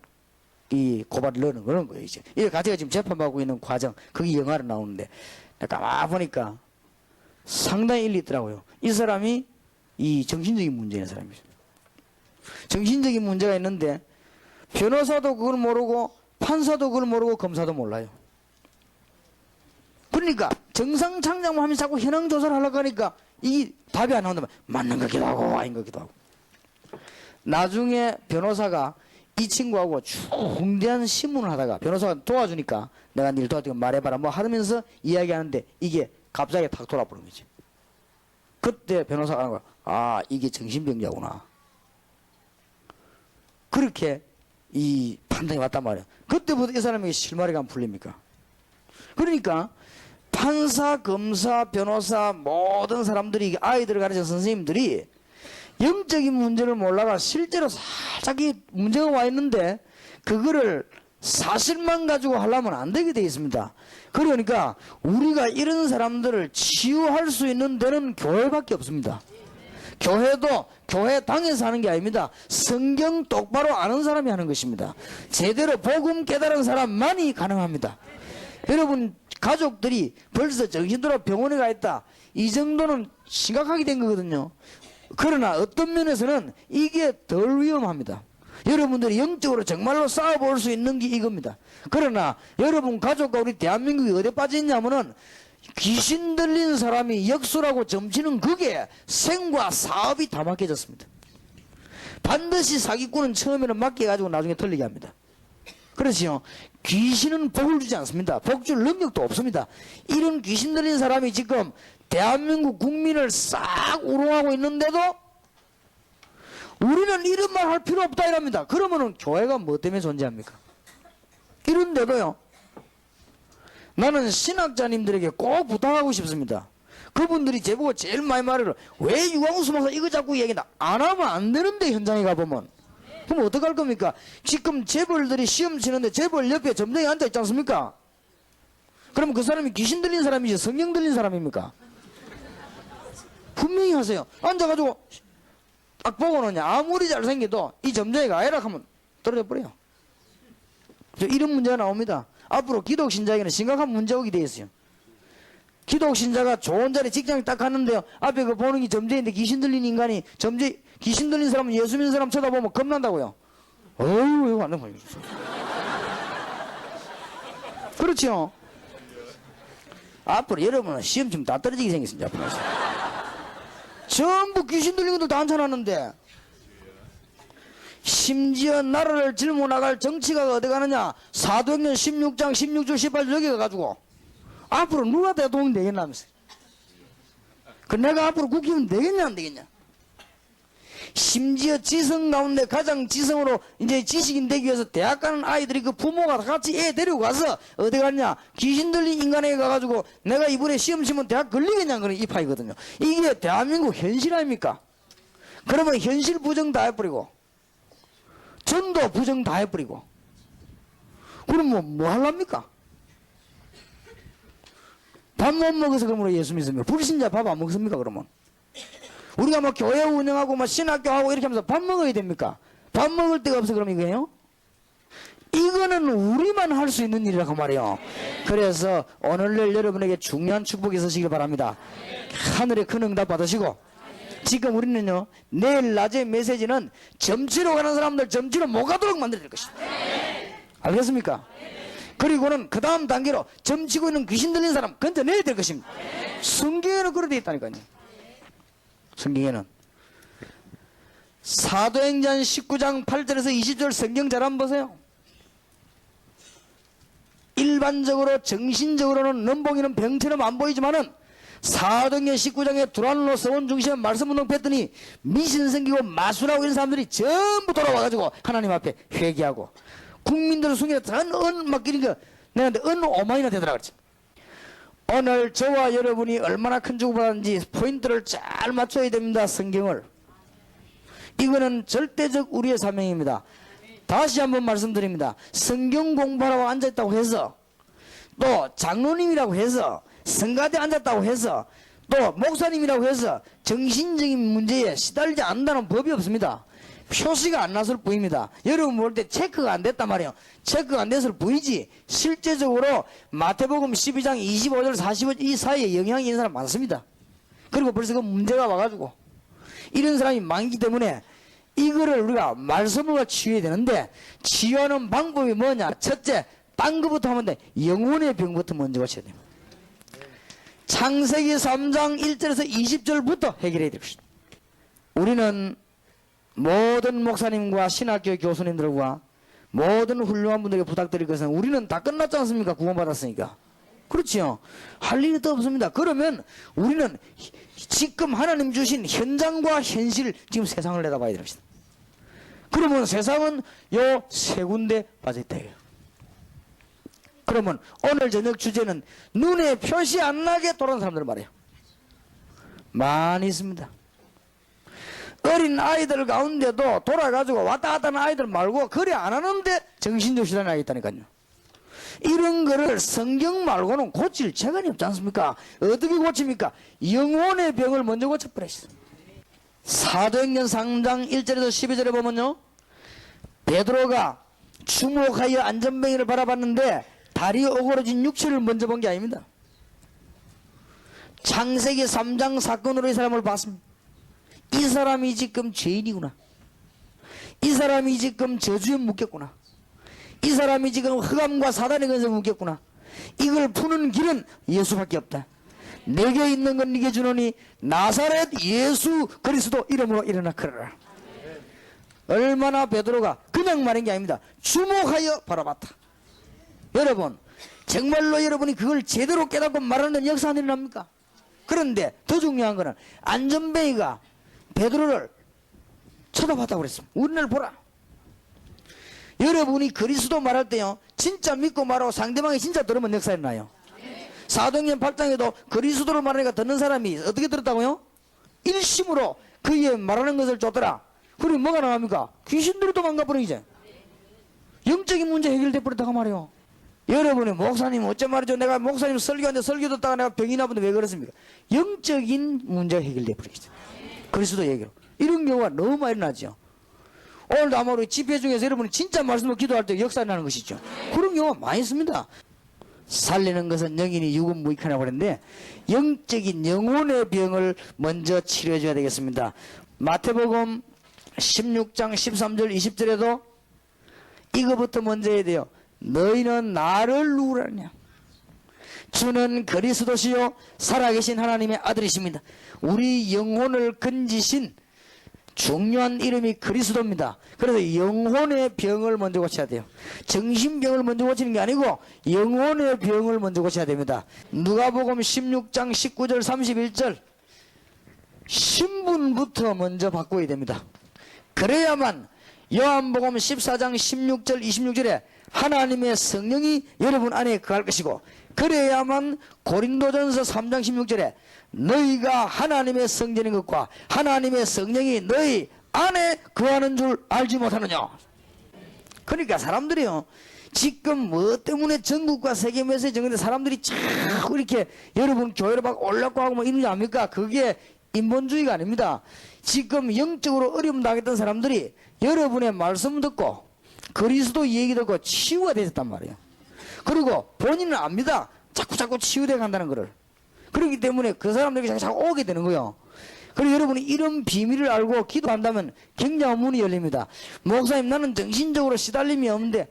이 고발을 넣는 그런 거예요, 이제. 이게 가지가 지금 재판받고 있는 과정, 그게 영화로 나오는데, 가만 보니까 상당히 일리 있더라고요. 이 사람이 이 정신적인 문제 있는 사람이죠. 정신적인 문제가 있는데, 변호사도 그걸 모르고, 판사도 그걸 모르고, 검사도 몰라요. 그러니까, 정상창작만 하면 자꾸 현황조사를 하려고 하니까, 이 답이 안 나온다면, 맞는 것 같기도 하고, 아닌 것 같기도 하고. 나중에 변호사가 이 친구하고 중대한 신문을 하다가 변호사가 도와주니까 내가 일 도와주니까 말해봐라 뭐 하면서 이야기하는데 이게 갑자기 탁 돌아버린 거지. 그때 변호사가 하는 거야. 아, 이게 정신병자구나. 그렇게 이 판단이 왔단 말이야. 그때부터 이 사람에게 실마리가 안 풀립니까? 그러니까 판사, 검사, 변호사 모든 사람들이 아이들을 가르치는 선생님들이 영적인 문제를 몰라가 실제로 살짝 이 문제가 와 있는데 그거를 사실만 가지고 하려면 안 되게 되어 있습니다. 그러니까 우리가 이런 사람들을 치유할 수 있는 데는 교회밖에 없습니다. 교회도 교회당에서 하는 게 아닙니다. 성경 똑바로 아는 사람이 하는 것입니다. 제대로 복음 깨달은 사람만이 가능합니다. 여러분 가족들이 벌써 정신들어 병원에 가 있다. 이 정도는 심각하게 된 거거든요. 그러나 어떤 면에서는 이게 덜 위험합니다. 여러분들이 영적으로 정말로 싸워볼 수 있는 게 이겁니다. 그러나 여러분 가족과 우리 대한민국이 어디에 빠져있냐면은 귀신 들린 사람이 역수라고 점치는 그게 생과 사업이 다 맡겨졌습니다. 반드시 사기꾼은 처음에는 맡겨가지고 나중에 털리게 합니다. 그렇지요. 귀신은 복을 주지 않습니다. 복 줄 능력도 없습니다. 이런 귀신 들린 사람이 지금 대한민국 국민을 싹 우롱하고 있는데도 우리는 이런 말 할 필요 없다 이랍니다. 그러면은 교회가 뭐 때문에 존재합니까? 이런데도요. 나는 신학자님들에게 꼭 부탁하고 싶습니다. 그분들이 제보고 제일 많이 말해요. 왜 유광수 목사 이거 자꾸 얘기한다. 안 하면 안 되는데 현장에 가보면. 그럼 어떡할 겁니까? 지금 재벌들이 시험 치는데 재벌 옆에 점쟁이 앉아있지 않습니까? 그럼 그 사람이 귀신 들린 사람이지 성령 들린 사람입니까? 분명히 하세요. 앉아가지고 딱 보고는 아무리 잘생겨도 이 점쟁이가 아니라 하면 떨어져 버려요. 이런 문제가 나옵니다. 앞으로 기독신자에게는 심각한 문제가 오게 되어 있어요. 기독신자가 좋은 자리 직장에 딱 갔는데요. 앞에 그 보는 게 점쟁인데 귀신 들린 인간이 귀신 들린 사람은 예수 믿는 사람 쳐다보면 겁난다고요. 어휴, 이거 안 되는 거예요. 그렇죠. 앞으로 여러분은 시험 좀 다 떨어지게 생겼습니다. 앞으로. 전부 귀신 들린 것도 다 앉혀놨는데 심지어 나라를 짊어 나갈 정치가 어디 가느냐. 사도행전 16장 16절 18절 여기 가가지고 앞으로 누가 대통령 되겠냐면서. 그 내가 앞으로 국회의원 되겠냐 안 되겠냐. 심지어 지성 가운데 가장 지성으로 이제 지식인 되기 위해서 대학 가는 아이들이 그 부모가 같이 애 데리고 가서 어디 갔냐. 귀신 들린 인간에게 가가지고 내가 이번에 시험 치면 대학 걸리겠냐 그런 이파이거든요. 이게 대한민국 현실 아닙니까? 그러면 현실 부정 다 해버리고 전도 부정 다 해버리고 그럼 뭐 하랍니까? 밥 못 먹어서 그러면 예수 믿습니까? 불신자 밥 안 먹습니까 그러면? 우리가 뭐 교회 운영하고 뭐 신학교 하고 이렇게 하면서 밥 먹어야 됩니까? 밥 먹을 데가 없어 그럼 이거예요? 이거는 우리만 할 수 있는 일이라고 말이에요. 그래서 오늘날 여러분에게 중요한 축복이 있으시길 바랍니다. 하늘의 큰 응답 받으시고 지금 우리는요 내일 낮에 메시지는 점치러 가는 사람들 점치러 못 가도록 만들어야 될 것이다. 알겠습니까? 그리고는 그 다음 단계로 점치고 있는 귀신 들린 사람 건져내야 될 것입니다. 성경에는 그렇게 되어 있다니까요. 성경에는 사도행전 19장 8절에서 20절 성경 잘 한번 보세요. 일반적으로 정신적으로는 넘보기는 병처럼 안 보이지만은 사도행전 19장에 두란노 서원 중심에 말씀운동 뺐더니 미신 생기고 마술하고 이런 사람들이 전부 돌아와가지고 하나님 앞에 회개하고 국민들을 숨기다 막 이런 거 내한테 5만이나 되더라 그랬지. 오늘 저와 여러분이 얼마나 큰 축복받았는지 포인트를 잘 맞춰야 됩니다. 성경을. 이거는 절대적 우리의 사명입니다. 다시 한번 말씀드립니다. 성경 공부하라고 앉아있다고 해서 또 장로님이라고 해서 성가대 앉았다고 해서 또 목사님이라고 해서 정신적인 문제에 시달리지 않는다는 법이 없습니다. 표시가 안 났을 뿐입니다. 여러분 볼 때 체크가 안 됐단 말이에요. 체크가 안 됐을 뿐이지 실제적으로 마태복음 12장 25절 45절 이 사이에 영향이 있는 사람 많습니다. 그리고 벌써 그 문제가 와가지고 이런 사람이 많기 때문에 이거를 우리가 말씀으로 치유해야 되는데 치유하는 방법이 뭐냐. 첫째, 딴 것부터 하면 돼. 영혼의 병부터 먼저 고쳐야 됩니다. 창세기 3장 1절에서 20절부터 해결해야 됩니다. 우리는 모든 목사님과 신학교 교수님들과 모든 훌륭한 분들에게 부탁드릴 것은 우리는 다 끝났지 않습니까? 구원받았으니까. 그렇지요. 할 일이 더 없습니다. 그러면 우리는 지금 하나님 주신 현장과 현실 지금 세상을 내다봐야 됩니다. 그러면 세상은 요 세 군데 빠져있다. 그러면 오늘 저녁 주제는 눈에 표시 안 나게 돌아오는 사람들 말이에요. 많이 있습니다. 어린 아이들 가운데도 돌아가지고 왔다 갔다 하는 아이들 말고 그래 안 하는데 정신적 질환이 아이 있다니까요. 이런 거를 성경 말고는 고칠 재간이 없지 않습니까? 어떻게 고칩니까? 영혼의 병을 먼저 고쳐버렸어요. 사도행전 3장 1절에서 12절에 보면요, 베드로가 주목하여 안전뱅이를 바라봤는데 다리 오그러진 육체를 먼저 본 게 아닙니다. 창세기 3장 사건으로 이 사람을 봤습니다. 이 사람이 지금 죄인이구나. 이 사람이 지금 저주에 묶였구나. 이 사람이 지금 흑암과 사단의 근성에 묶였구나. 이걸 푸는 길은 예수밖에 없다. 내게 있는 건 네게 주노니 나사렛 예수 그리스도 이름으로 일어나 걸어라. 얼마나 베드로가 그냥 말한 게 아닙니다. 주목하여 바라봤다. 여러분 정말로 여러분이 그걸 제대로 깨닫고 말하는 역사 안 일어납니까? 그런데 더 중요한 거는 안전뱅이가 베드로를 쳐다봤다고 그랬습니다. 우리를 보라. 여러분이 그리스도 말할 때요 진짜 믿고 말하고 상대방이 진짜 들으면 역사 일어나요. 사도행전 8장에도 그리스도를 말하니까 듣는 사람이 어떻게 들었다고요? 일심으로 그의 말하는 것을 쫓더라. 그리고 뭐가 나갑니까? 귀신들이 도망가 버리지. 영적인 문제 해결돼 버렸다고 말이요. 여러분이 목사님 어째 말이죠. 내가 목사님 설교하는데 설교 듣다가 내가 병이 나쁜데 왜 그렇습니까? 영적인 문제가 해결돼 버리죠. 그리스도 얘기로. 이런 경우가 너무 많이 일어나죠. 오늘도 아마 우리 집회 중에서 여러분이 진짜 말씀으로 기도할 때 역사 나는 것이죠. 그런 경우가 많이 있습니다. 살리는 것은 영인이 육은 무익하라고 그랬는데 영적인 영혼의 병을 먼저 치료해 줘야 되겠습니다. 마태복음 16장 13절 20절에도 이거부터 먼저 해야 돼요. 너희는 나를 누구라냐? 주는 그리스도시요 살아계신 하나님의 아들이십니다. 우리 영혼을 건지신 중요한 이름이 그리스도입니다. 그래서 영혼의 병을 먼저 고쳐야 돼요. 정신병을 먼저 고치는 게 아니고 영혼의 병을 먼저 고쳐야 됩니다. 누가복음 16장 19절 31절 신분부터 먼저 바꿔야 됩니다. 그래야만 요한복음 14장 16절 26절에 하나님의 성령이 여러분 안에 거할 것이고 그래야만 고린도전서 3장 16절에 너희가 하나님의 성전인 것과 하나님의 성령이 너희 안에 거하는 줄 알지 못하느냐. 그러니까 사람들이요 지금 뭐 때문에 전국과 세계 메시지 정근데 사람들이 자꾸 이렇게 여러분 교회로 막 올라가고 하고 뭐 이러지 않습니까? 그게 인본주의가 아닙니다. 지금 영적으로 어려움 당했던 사람들이 여러분의 말씀 듣고 그리스도 얘기 듣고 치유가 되셨단 말이에요. 그리고 본인은 압니다. 자꾸 치유돼 간다는 거를. 그렇기 때문에 그 사람들에게 자꾸 오게 되는 거예요. 그리고 여러분이 이런 비밀을 알고 기도한다면 굉장한 문이 열립니다. 목사님 나는 정신적으로 시달림이 없는데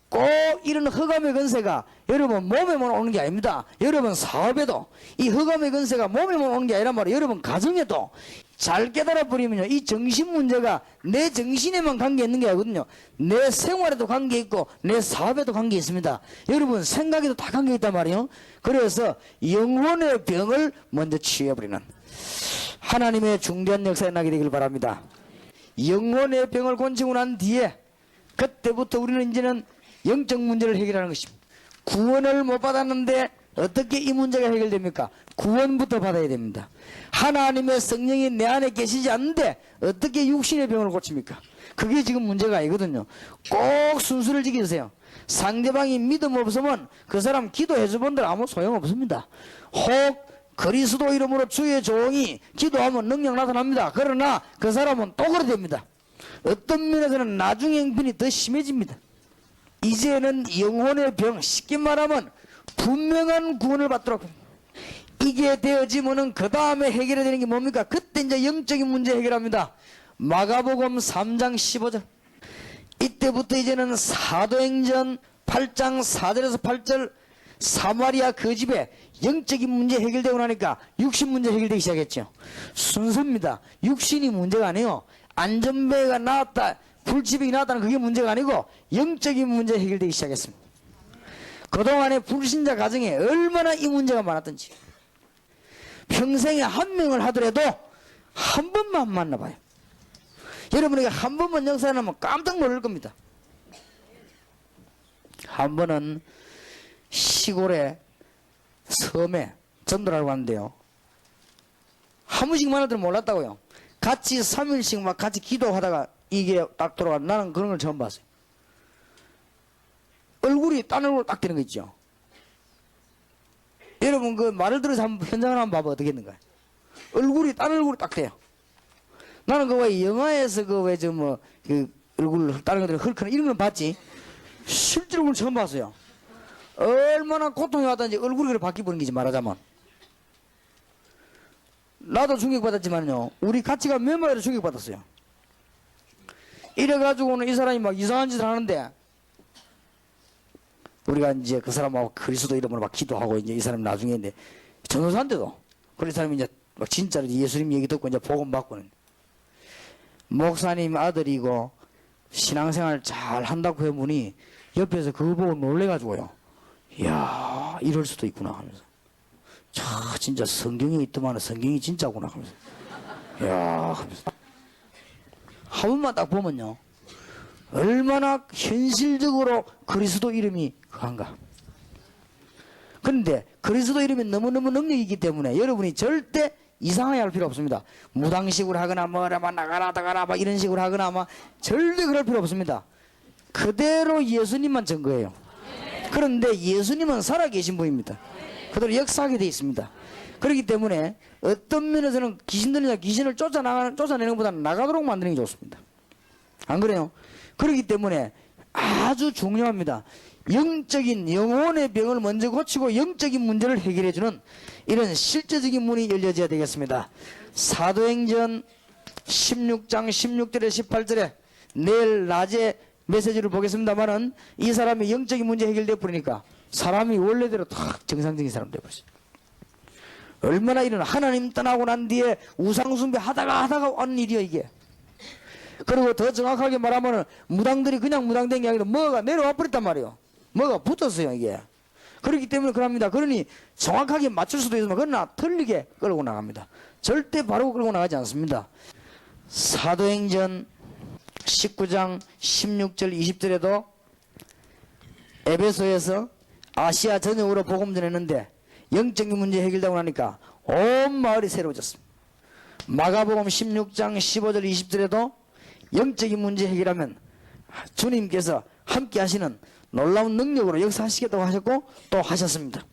꼭 이런 흑암의 근세가 여러분 몸에만 오는 게 아닙니다. 여러분 사업에도 이 흑암의 근세가 몸에만 오는 게 아니란 말이에요. 여러분 가정에도 잘 깨달아 버리면요, 이 정신 문제가 내 정신에만 관계 있는 게 아니거든요. 내 생활에도 관계 있고 내 사업에도 관계 있습니다. 여러분 생각에도 다 관계 있단 말이에요. 그래서 영혼의 병을 먼저 치유해 버리는 하나님의 중대한 역사에 나게 되길 바랍니다. 영혼의 병을 고치고 난 뒤에 그때부터 우리는 이제는 영적 문제를 해결하는 것입니다. 구원을 못 받았는데 어떻게 이 문제가 해결됩니까? 구원부터 받아야 됩니다. 하나님의 성령이 내 안에 계시지 않는데 어떻게 육신의 병을 고칩니까? 그게 지금 문제가 아니거든요. 꼭 순수를 지키세요. 상대방이 믿음 없으면 그 사람 기도해 주본들 아무 소용 없습니다. 혹 그리스도 이름으로 주의 종이 기도하면 능력 나타납니다. 그러나 그 사람은 또 그래 됩니다. 어떤 면에서는 나중에 형편이 더 심해집니다. 이제는 영혼의 병, 쉽게 말하면 분명한 구원을 받도록 이게 되어지면은 그 다음에 해결해야 되는 게 뭡니까? 그때 이제 영적인 문제 해결합니다. 마가복음 3장 15절. 이때부터 이제는 사도행전 8장 4절에서 8절 사마리아 그 집에 영적인 문제 해결되고 나니까 육신 문제 해결되기 시작했죠. 순서입니다. 육신이 문제가 아니에요. 안전벨가 나왔다, 불치병이 나왔다는 그게 문제가 아니고 영적인 문제 해결되기 시작했습니다. 그동안에 불신자 가정에 얼마나 이 문제가 많았던지 평생에 한 명을 하더라도 한 번만 만나봐요. 여러분에게 한 번만 역사를 하면 깜짝 놀랄 겁니다. 한 번은 시골에 섬에 전도라고 하는데요, 한 번씩 만나도 몰랐다고요. 같이 3일씩 막 같이 기도하다가 이게 딱 돌아가. 나는 그런 걸 처음 봤어요. 얼굴이 딴 얼굴 딱 되는 거 있죠. 여러분 그 말을 들어서 한번 현장을 한번 봐봐 어떻겠는가. 얼굴이 딴 얼굴이 딱 돼요. 나는 그 왜 영화에서 그 왜 저 뭐 그 얼굴 다른 것들 헐크나 이런 건 봤지, 실제로 그걸 처음 봤어요. 얼마나 고통이 왔던지 얼굴이 그렇게 바뀌어버린 거지 말하자면. 나도 충격받았지만요, 우리 같이 간 멤버에도 충격받았어요. 이래가지고는 이 사람이 막 이상한 짓을 하는데 우리가 이제 그 사람하고 그리스도 이름으로 막 기도하고 이제 이 사람 나중에 이제 전도사인데도 그 사람이 이제 막 진짜로 예수님 얘기 듣고 이제 복음 받고는 목사님 아들이고 신앙생활 잘 한다고 해보니 옆에서 그거 보고 놀래가지고요, 이야 이럴 수도 있구나 하면서, 자 진짜 성경에 있더만 성경이 진짜구나 하면서, 이야 하면서 한 번만 딱 보면요 얼마나 현실적으로 그리스도 이름이 강한가. 그런데 그리스도 이름이 너무너무 능력이 있기 때문에 여러분이 절대 이상하게 할 필요 없습니다. 무당식으로 하거나 뭐라 막 나가라 다가라 막 이런 식으로 하거나 막 절대 그럴 필요 없습니다. 그대로 예수님만 증거예요. 그런데 예수님은 살아계신 분입니다. 그대로 역사하게 되어 있습니다. 그렇기 때문에 어떤 면에서는 귀신 들리다 귀신을 쫓아내는 것보다는 나가도록 만드는 게 좋습니다. 안 그래요? 그렇기 때문에 아주 중요합니다. 영적인 영혼의 병을 먼저 고치고 영적인 문제를 해결해주는 이런 실제적인 문이 열려져야 되겠습니다. 사도행전 16장 16절에 18절에 내일 낮에 메시지를 보겠습니다만은 이 사람이 영적인 문제 해결되어 버리니까 사람이 원래대로 딱 정상적인 사람 되어버렸어요. 얼마나 이런 하나님 떠나고 난 뒤에 우상숭배 하다가 하는 일이야 이게. 그리고 더 정확하게 말하면 무당들이 그냥 무당된 게 아니라 뭐가 내려와 버렸단 말이에요. 뭐가 붙었어요 이게. 그렇기 때문에 그럽니다. 그러니 정확하게 맞출 수도 있지만 그러나 틀리게 끌고 나갑니다. 절대 바로 끌고 나가지 않습니다. 사도행전 19장 16절 20절에도 에베소에서 아시아 전역으로 복음 전했는데 영적인 문제 해결되고 나니까 온 마을이 새로워졌습니다. 마가복음 16장 15절 20절에도 영적인 문제 해결하면 주님께서 함께 하시는 놀라운 능력으로 역사하시겠다고 하셨고 또 하셨습니다.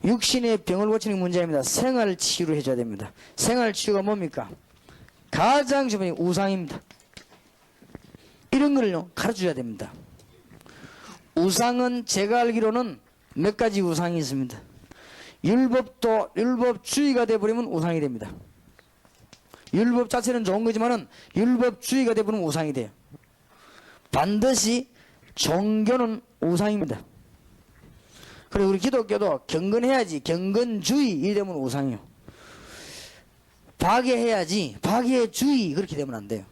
육신의 병을 고치는 문제입니다. 생활치유를 해줘야 됩니다. 생활치유가 뭡니까? 가장 중요한 우상입니다. 이런 걸요 가르쳐줘야 됩니다. 우상은 제가 알기로는 몇 가지 우상이 있습니다. 율법도 율법주의가 되어버리면 우상이 됩니다. 율법 자체는 좋은 거지만은 율법주의가 되어버리면 우상이 돼요. 반드시 종교는 우상입니다. 그리고 우리 기독교도 경건해야지 경건주의 이러면 우상이요. 파괴해야지 파괴주의 그렇게 되면 안 돼요.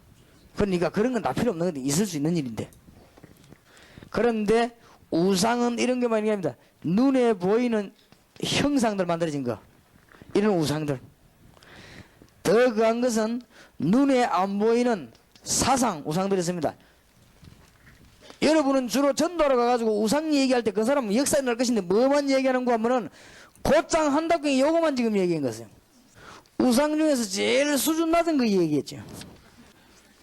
그러니까 그런 건 다 필요 없는 건데 있을 수 있는 일인데. 그런데 우상은 이런 게 말입니다. 눈에 보이는 형상들 만들어진 거, 이런 우상들. 더 그한 것은 눈에 안 보이는 사상 우상들이 있습니다. 여러분은 주로 전도하러 가가지고 우상 얘기할 때 그 사람은 역사에 날 것인데 뭐만 얘기하는 거 하면은 곧장 한답경에 요거만 지금 얘기한 것이에요. 우상 중에서 제일 수준 낮은 거 얘기했죠.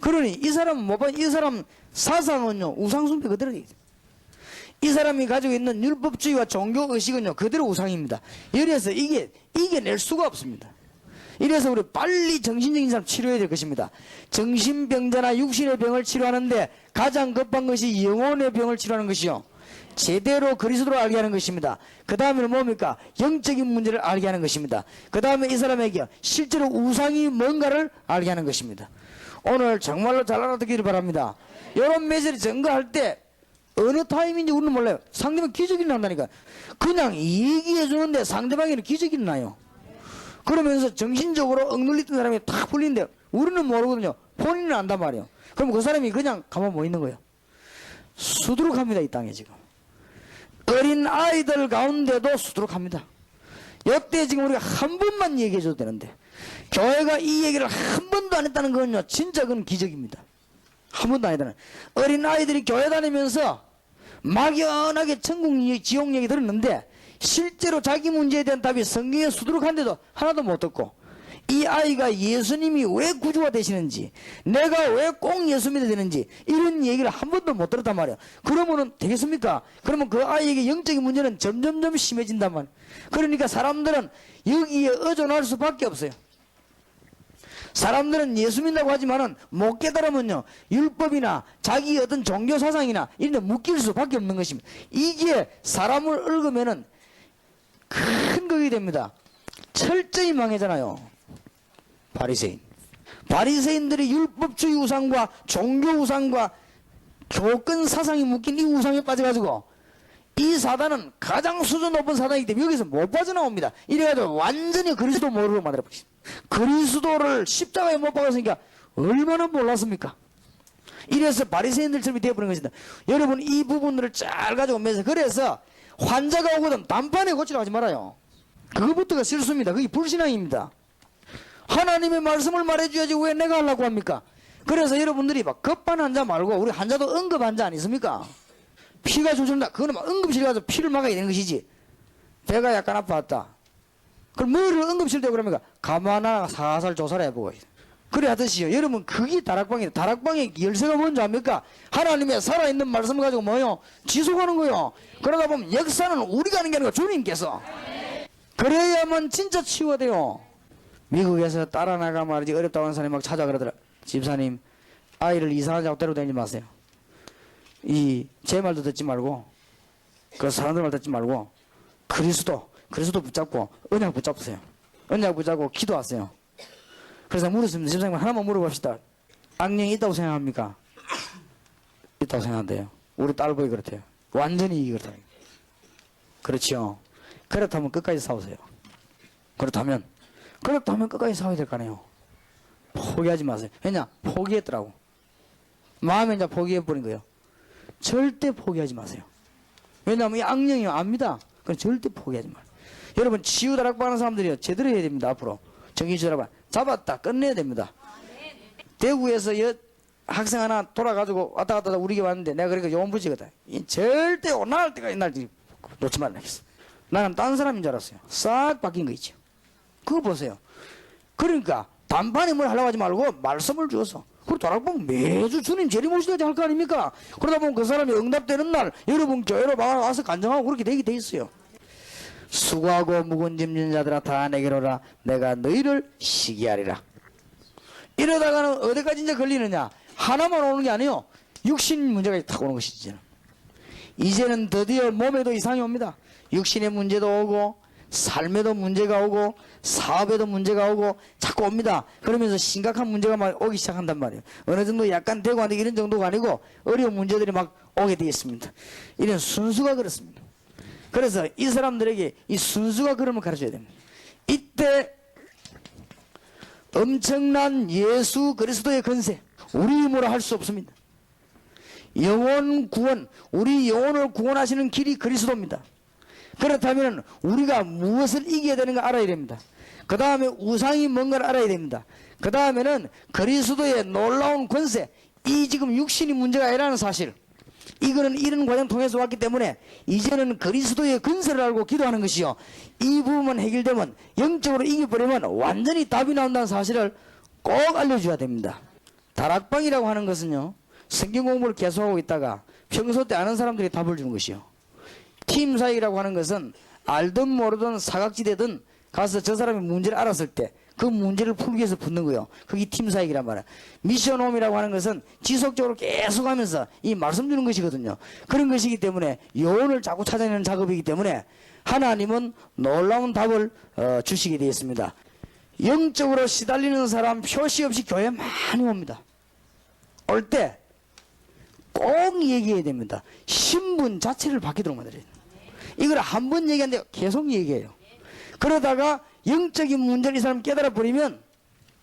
그러니 이 사람은 뭐 봐? 이 사람 사상은요 우상 숭배 그대로 되어 있어요. 이 사람이 가지고 있는 율법주의와 종교의식은요 그대로 우상입니다. 이래서 이게 이겨낼 수가 없습니다. 이래서 우리 빨리 정신적인 사람 치료해야 될 것입니다. 정신병자나 육신의 병을 치료하는데 가장 급한 것이 영혼의 병을 치료하는 것이요, 제대로 그리스도를 알게 하는 것입니다. 그 다음에는 뭡니까? 영적인 문제를 알게 하는 것입니다. 그 다음에 이 사람에게 실제로 우상이 뭔가를 알게 하는 것입니다. 오늘 정말로 잘 알아듣기를 바랍니다. 이런 메시지 전가할 때 어느 타임인지 우리는 몰라요. 상대방 기적이 난다니까. 그냥 얘기해 주는데 상대방에는 기적이 나요. 그러면서 정신적으로 억눌리던 사람이 탁 풀리는데 우리는 모르거든요. 본인은 안단 말이에요. 그럼 그 사람이 그냥 가만 뭐 있는 거예요. 수두룩합니다. 이 땅에 지금 어린 아이들 가운데도 수두룩합니다. 이때 지금 우리가 한 번만 얘기해 줘도 되는데 교회가 이 얘기를 한 번도 안 했다는 건요 진짜 그건 기적입니다. 한 번도 안 했다는. 어린 아이들이 교회 다니면서 막연하게 천국 지옥 얘기 들었는데 실제로 자기 문제에 대한 답이 성경에 수두룩한데도 하나도 못 듣고, 이 아이가 예수님이 왜 구주가 되시는지, 내가 왜 꼭 예수 믿어야 되는지 이런 얘기를 한 번도 못 들었단 말이에요. 그러면은 되겠습니까? 그러면 그 아이에게 영적인 문제는 점점점 심해진단 말이에요. 그러니까 사람들은 여기에 의존할 수밖에 없어요. 사람들은 예수 믿는다고 하지만은 못 깨달으면요 율법이나 자기 어떤 종교 사상이나 이런 데 묶일 수밖에 없는 것입니다. 이게 사람을 얽으면은 큰 극이 됩니다. 철저히 망해잖아요. 바리새인들이 율법주의 우상과 종교 우상과 교권 사상이 묶인 이 우상에 빠져가지고 이 사단은 가장 수준 높은 사단이기 때문에 여기서 못 빠져나옵니다. 이래가지고 완전히 그리스도 모르고 만들어버렸습니다. 그리스도를 십자가에 못 박았으니까 얼마나 몰랐습니까? 이래서 바리새인들처럼 되어버린 것입니다. 여러분 이 부분들을 잘 가지고 오면서, 그래서 환자가 오거든 단판에 고치라고 하지 말아요. 그것부터가 실수입니다. 그게 불신앙입니다. 하나님의 말씀을 말해줘야지 왜 내가 하려고 합니까? 그래서 여러분들이 막 급한 환자 말고 우리 환자도 응급 환자 아니십니까? 피가 줄줄다. 그거는 막 응급실 가서 피를 막아야 되는 것이지. 배가 약간 아파왔다. 그럼 뭐를 응급실 대고 그럽니까? 가만하나 살살 조사를 해보고. 그래 하듯이요. 여러분 그게 다락방이에요. 다락방의 열쇠가 뭔지 압니까? 하나님의 살아있는 말씀을 가지고 뭐요? 지속하는 거요. 그러다 보면 역사는 우리가 하는 게 아니고 주님께서. 그래야만 진짜 치유가 돼요. 미국에서 따라 나가 말이지 어렵다고 하는 사람이 막 찾아 그러더라. 집사님 아이를 이상한 자고 데려다니지 마세요. 제 말도 듣지 말고 그 사람들 말 듣지 말고 그리스도 붙잡고 언약 붙잡으세요. 언약 붙잡고 기도하세요. 그래서 물었습니다. 집사님 하나만 물어봅시다. 악령이 있다고 생각합니까? 있다고 생각한대요. 우리 딸보이 그렇대요. 완전히 그렇다요. 그렇지요. 그렇다면 끝까지 싸우세요. 그렇다면 끝까지 싸워야 될 거 아니에요. 포기하지 마세요. 왜냐? 포기했더라고. 마음에 이제 포기해버린 거예요. 절대 포기하지 마세요. 왜냐하면 이 악령이 압니다. 그럼 절대 포기하지 마세요. 여러분 치유 다락방 하는 사람들이요 제대로 해야 됩니다. 앞으로 정신치유 다락방 잡았다 끝내야 됩니다. 대구에서 학생 하나 돌아가지고 왔다 갔다 우리 게 왔는데 내가 그러니까 요원 부지거든. 절대 나갈 때까지 날 놓지 말라겠어. 나는 딴 사람인 줄 알았어요. 싹 바뀐 거 있죠. 그거 보세요. 그러니까 단판에 뭘 하려고 하지 말고 말씀을 주어서. 그리고 다락방 매주 주님 재림오시다지 할 거 아닙니까? 그러다 보면 그 사람이 응답되는 날 여러분 교회로 와서 간증하고 그렇게 되게 돼 있어요. 수고하고 무거운 짐진 자들아 다 내게로 오라. 내가 너희를 시기하리라. 이러다가는 어디까지 이제 걸리느냐? 하나만 오는 게 아니에요. 육신 문제가 탁 오는 것이지. 이제는 드디어 몸에도 이상이 옵니다. 육신의 문제도 오고 삶에도 문제가 오고 사업에도 문제가 오고 자꾸 옵니다. 그러면서 심각한 문제가 막 오기 시작한단 말이에요. 어느 정도 약간 되고 안 되고 이런 정도가 아니고 어려운 문제들이 막 오게 되어 있습니다. 이런 순수가 그렇습니다. 그래서 이 사람들에게 이 순수가 그름을 가르쳐야 됩니다. 이때 엄청난 예수 그리스도의 권세, 우리 힘으로 할 수 없습니다. 영혼 구원, 우리 영혼을 구원하시는 길이 그리스도입니다. 그렇다면 우리가 무엇을 이겨야 되는가 알아야 됩니다. 그 다음에 우상이 뭔가를 알아야 됩니다. 그 다음에는 그리스도의 놀라운 권세, 이 지금 육신이 문제가 아니라는 사실, 이거는 이런 과정 통해서 왔기 때문에 이제는 그리스도의 근세를 알고 기도하는 것이요, 이 부분만 해결되면, 영적으로 이겨버리면 완전히 답이 나온다는 사실을 꼭 알려줘야 됩니다. 다락방이라고 하는 것은요, 성경 공부를 계속하고 있다가 평소 때 아는 사람들이 답을 주는 것이요, 팀 사역이라고 하는 것은 알든 모르든 사각지대든 가서 저 사람의 문제를 알았을 때 그 문제를 풀기 위해서 붙는 거예요. 그게 팀 사역이란 말이야. 미션홈이라고 하는 것은 지속적으로 계속하면서 이 말씀 주는 것이거든요. 그런 것이기 때문에 요원을 자꾸 찾아내는 작업이기 때문에 하나님은 놀라운 답을 주시게 되어 있습니다. 영적으로 시달리는 사람 표시 없이 교회에 많이 옵니다. 올 때 꼭 얘기해야 됩니다. 신분 자체를 바뀌도록 만들어야 돼요. 이걸 한 번 얘기하는데 계속 얘기해요. 그러다가 영적인 문제를 이 사람 깨달아 버리면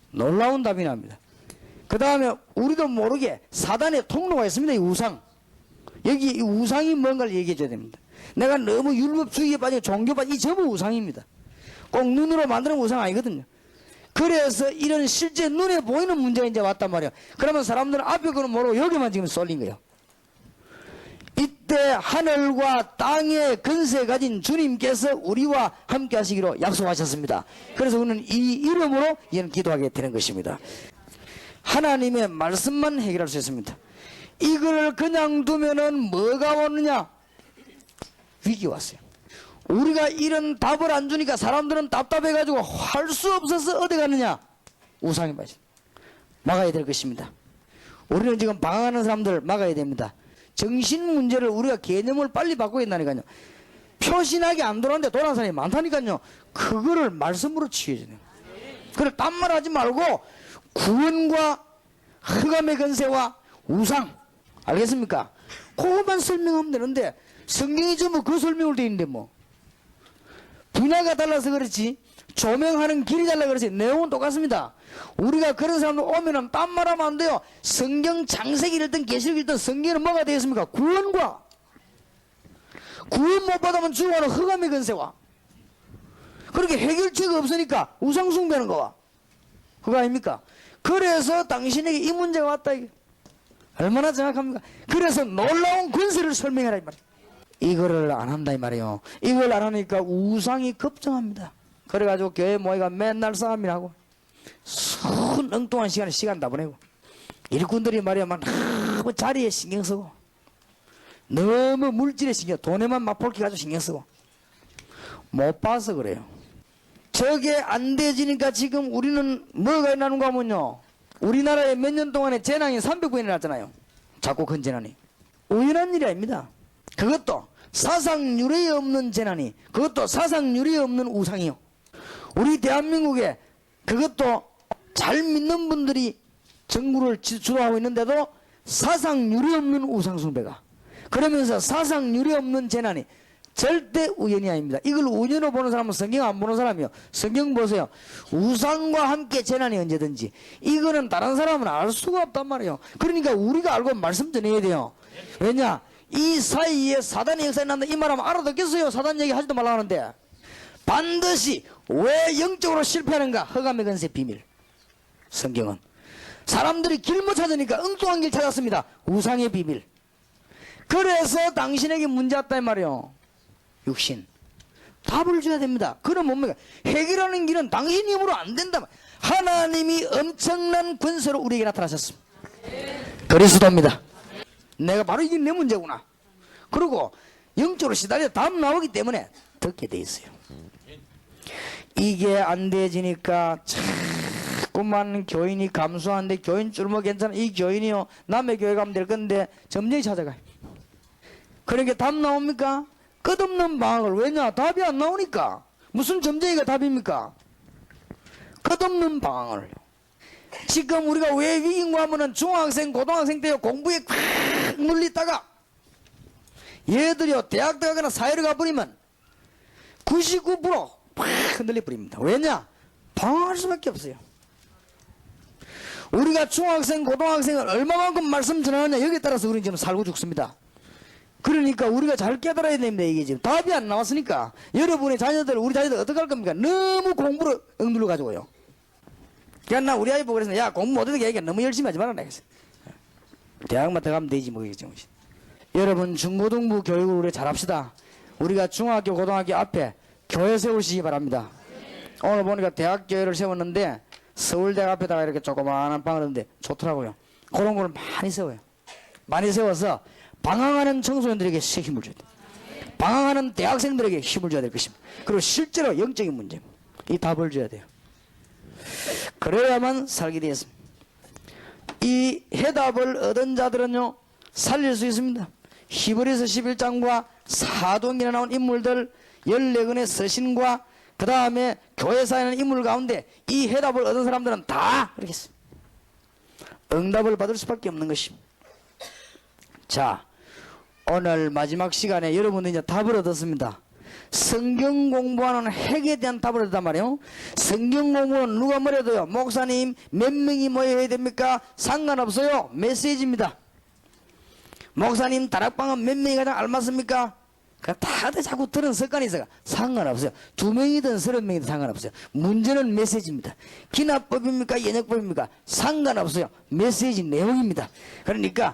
놀라운 답이 납니다. 그 다음에 우리도 모르게 사단의 통로가 있습니다. 이 우상, 여기 이 우상이 뭔가를 얘기해 줘야 됩니다. 내가 너무 율법주의에 빠지고 종교 빠지고 이 전부 우상입니다. 꼭 눈으로 만드는 우상 아니거든요. 그래서 이런 실제 눈에 보이는 문제가 이제 왔단 말이에요. 그러면 사람들은 앞에 거는 모르고 여기만 지금 쏠린 거예요. 이때 하늘과 땅의 근세 가진 주님께서 우리와 함께 하시기로 약속하셨습니다. 그래서 우리는 이 이름으로 이는 기도하게 되는 것입니다. 하나님의 말씀만 해결할 수 있습니다. 이걸 그냥 두면은 뭐가 오느냐? 위기 왔어요. 우리가 이런 답을 안 주니까 사람들은 답답해가지고 할 수 없어서 어디 가느냐? 우상에 빠져. 막아야 될 것입니다. 우리는 지금 방황하는 사람들 막아야 됩니다. 정신 문제를 우리가 개념을 빨리 바꿔야 된다니까요. 표신하게 안 돌아오는데 돌아온 사람이 많다니까요. 그거를 말씀으로 치유해야 돼요. 그걸 딴 말 하지 말고 구원과 흑암의 권세와 우상, 알겠습니까? 그것만 설명하면 되는데 성경이 전부 그 설명으로 되어 있는데 뭐 분야가 달라서 그렇지 조명하는 길이 달라 그렇지 내용은 똑같습니다. 우리가 그런 사람들 오면은 딴 말하면 안 돼요. 성경 창세기 읽든 계시록 읽든 성경에는 뭐가 되어 있습니까? 구원과 구원 못 받으면 죽어가는 흑암의 권세와 그렇게 해결책이 없으니까 우상 숭배하는 거와 그거 아닙니까? 그래서 당신에게 이 문제가 왔다 이게 얼마나 정확합니까? 그래서 놀라운 권세를 설명해라 이 말이에요. 이거를 안 한다 이 말이에요. 이걸 안 하니까 우상이 급증합니다. 그래가지고 교회 모이가 맨날 싸움이라고 순 엉뚱한 시간 다 보내고 일꾼들이 말이야 막 너무 자리에 신경 쓰고 너무 물질에 신경 돈에만 맛볼게 가지고 신경 쓰고 못 봐서 그래요. 저게 안 되지니까 지금 우리는 뭐가 일어나는가 하면요, 우리나라에 몇 년 동안에 재난이 300번이 일어났잖아요. 작고 큰 재난이 우연한 일이 아닙니다. 그것도 사상 유례에 없는 재난이, 그것도 사상 유례에 없는 우상이요. 우리 대한민국에 그것도 잘 믿는 분들이 정부를 주도하고 있는데도 사상 유례 없는 우상 숭배가, 그러면서 사상 유례 없는 재난이 절대 우연이 아닙니다. 이걸 우연으로 보는 사람은 성경 안 보는 사람이요. 성경 보세요. 우상과 함께 재난이 언제든지, 이거는 다른 사람은 알 수가 없단 말이에요. 그러니까 우리가 알고 말씀 전해야 돼요. 왜냐? 이 사이에 사단의 역사가 난다 이 말하면 알아듣겠어요. 사단 얘기 하지도 말라 하는데 반드시 왜 영적으로 실패하는가? 흑암의 권세 비밀. 성경은 사람들이 길 못 찾으니까 엉뚱한 길 찾았습니다. 우상의 비밀. 그래서 당신에게 문제 왔다 이 말이에요. 육신 답을 줘야 됩니다. 그럼 뭡니까? 해결하는 길은 당신 힘으로 안 된다. 하나님이 엄청난 권세로 우리에게 나타나셨습니다. 그리스도입니다. 내가 바로 이게 내 문제구나. 그리고 영적으로 시달려 답 나오기 때문에 듣게 돼 있어요. 이게 안 되지니까 자꾸만 교인이 감수하는데, 교인 줄뭐 괜찮아, 이 교인이요 남의 교회 가면 될 건데 점쟁이 찾아가요. 그러니까 답 나옵니까? 끝없는 방황을. 왜냐? 답이 안 나오니까. 무슨 점쟁이가 답입니까? 끝없는 방황을. 지금 우리가 왜 위기인가 하면은 중학생 고등학생 때 공부에 꽉 눌리다가 얘들이요 대학 들어가거나 사회를 가버리면 99% 팍 흔들려 버립니다. 왜냐? 방황할 수밖에 없어요. 우리가 중학생, 고등학생을 얼마만큼 말씀 전하느냐 여기에 따라서 우리는 지금 살고 죽습니다. 그러니까 우리가 잘 깨달아야 됩니다. 이게 지금 답이 안 나왔으니까 여러분의 자녀들, 우리 자녀들 어떻게 할 겁니까? 너무 공부를 억눌러 가지고요. 그냥 나 우리 아이 보고 그래서 야 공부 못해도 얘기해 너무 열심히 하지 말아라 그랬어. 대학만 들어가면 되지 뭐 이게 정신. 여러분 중고등부 교육을 우리 잘합시다. 우리가 중학교, 고등학교 앞에 교회 세우시기 바랍니다. 오늘 보니까 대학교회를 세웠는데 서울대학 앞에다가 이렇게 조그마한 방을 했는데 좋더라고요. 그런 걸 많이 세워요. 많이 세워서 방황하는 청소년들에게 힘을 줘야 돼요. 방황하는 대학생들에게 힘을 줘야 될 것입니다. 그리고 실제로 영적인 문제, 이 답을 줘야 돼요. 그래야만 살게 되었습니다. 이 해답을 얻은 자들은요 살릴 수 있습니다. 히브리서 11장과 사도행전에 나온 인물들 14권의 서신과 그 다음에 교회사에 있는 인물 가운데 이 해답을 얻은 사람들은 다 그렇게 했습니다. 응답을 받을 수밖에 없는 것입니다. 자, 오늘 마지막 시간에 여러분들이 이제 답을 얻었습니다. 성경 공부하는 핵에 대한 답을 얻었단 말이에요. 성경 공부는 누가 뭐래도요 목사님 몇 명이 모여야 됩니까? 상관없어요. 메시지입니다. 목사님 다락방은 몇 명이 가장 알맞습니까? 다들 자꾸 들은 습관이 있어요. 상관없어요. 2명이든 30명이든 상관없어요. 문제는 메시지입니다. 기납법입니까? 연역법입니까? 상관없어요. 메시지 내용입니다. 그러니까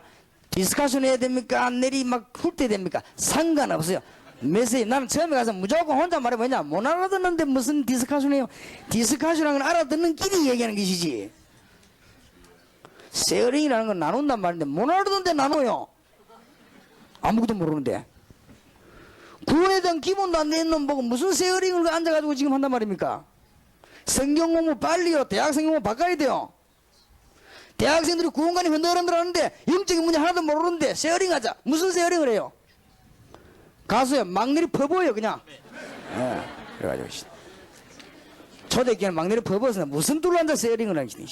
디스커션 해야 됩니까? 내리 막 훑어야 됩니까? 상관없어요. 메시지. 나는 처음에 가서 무조건 혼자 말해 뭐냐 못 알아듣는데 무슨 디스커션이에요. 디스커션이라는 건 알아듣는 끼리 얘기하는 것이지. 쉐어링이라는 건 나눈단 말인데 못 알아듣는데 나눠요. 아무것도 모르는데 구원에 대한 기본도 안 돼 있는 놈 보고 무슨 쉐어링을 앉아가지고 지금 한단 말입니까? 성경 공부 빨리요. 대학생 공부 바꿔야 돼요. 대학생들이 구원관이 흔들흔들 하는데 영적인 문제 하나도 모르는데 쉐어링 하자. 무슨 쉐어링을 해요? 가수야 막내리 퍼부어요 그냥. 네, 그래가지고 초대교회는 막내리 퍼부어서 무슨 둘로 앉아 쉐어링을 하시니.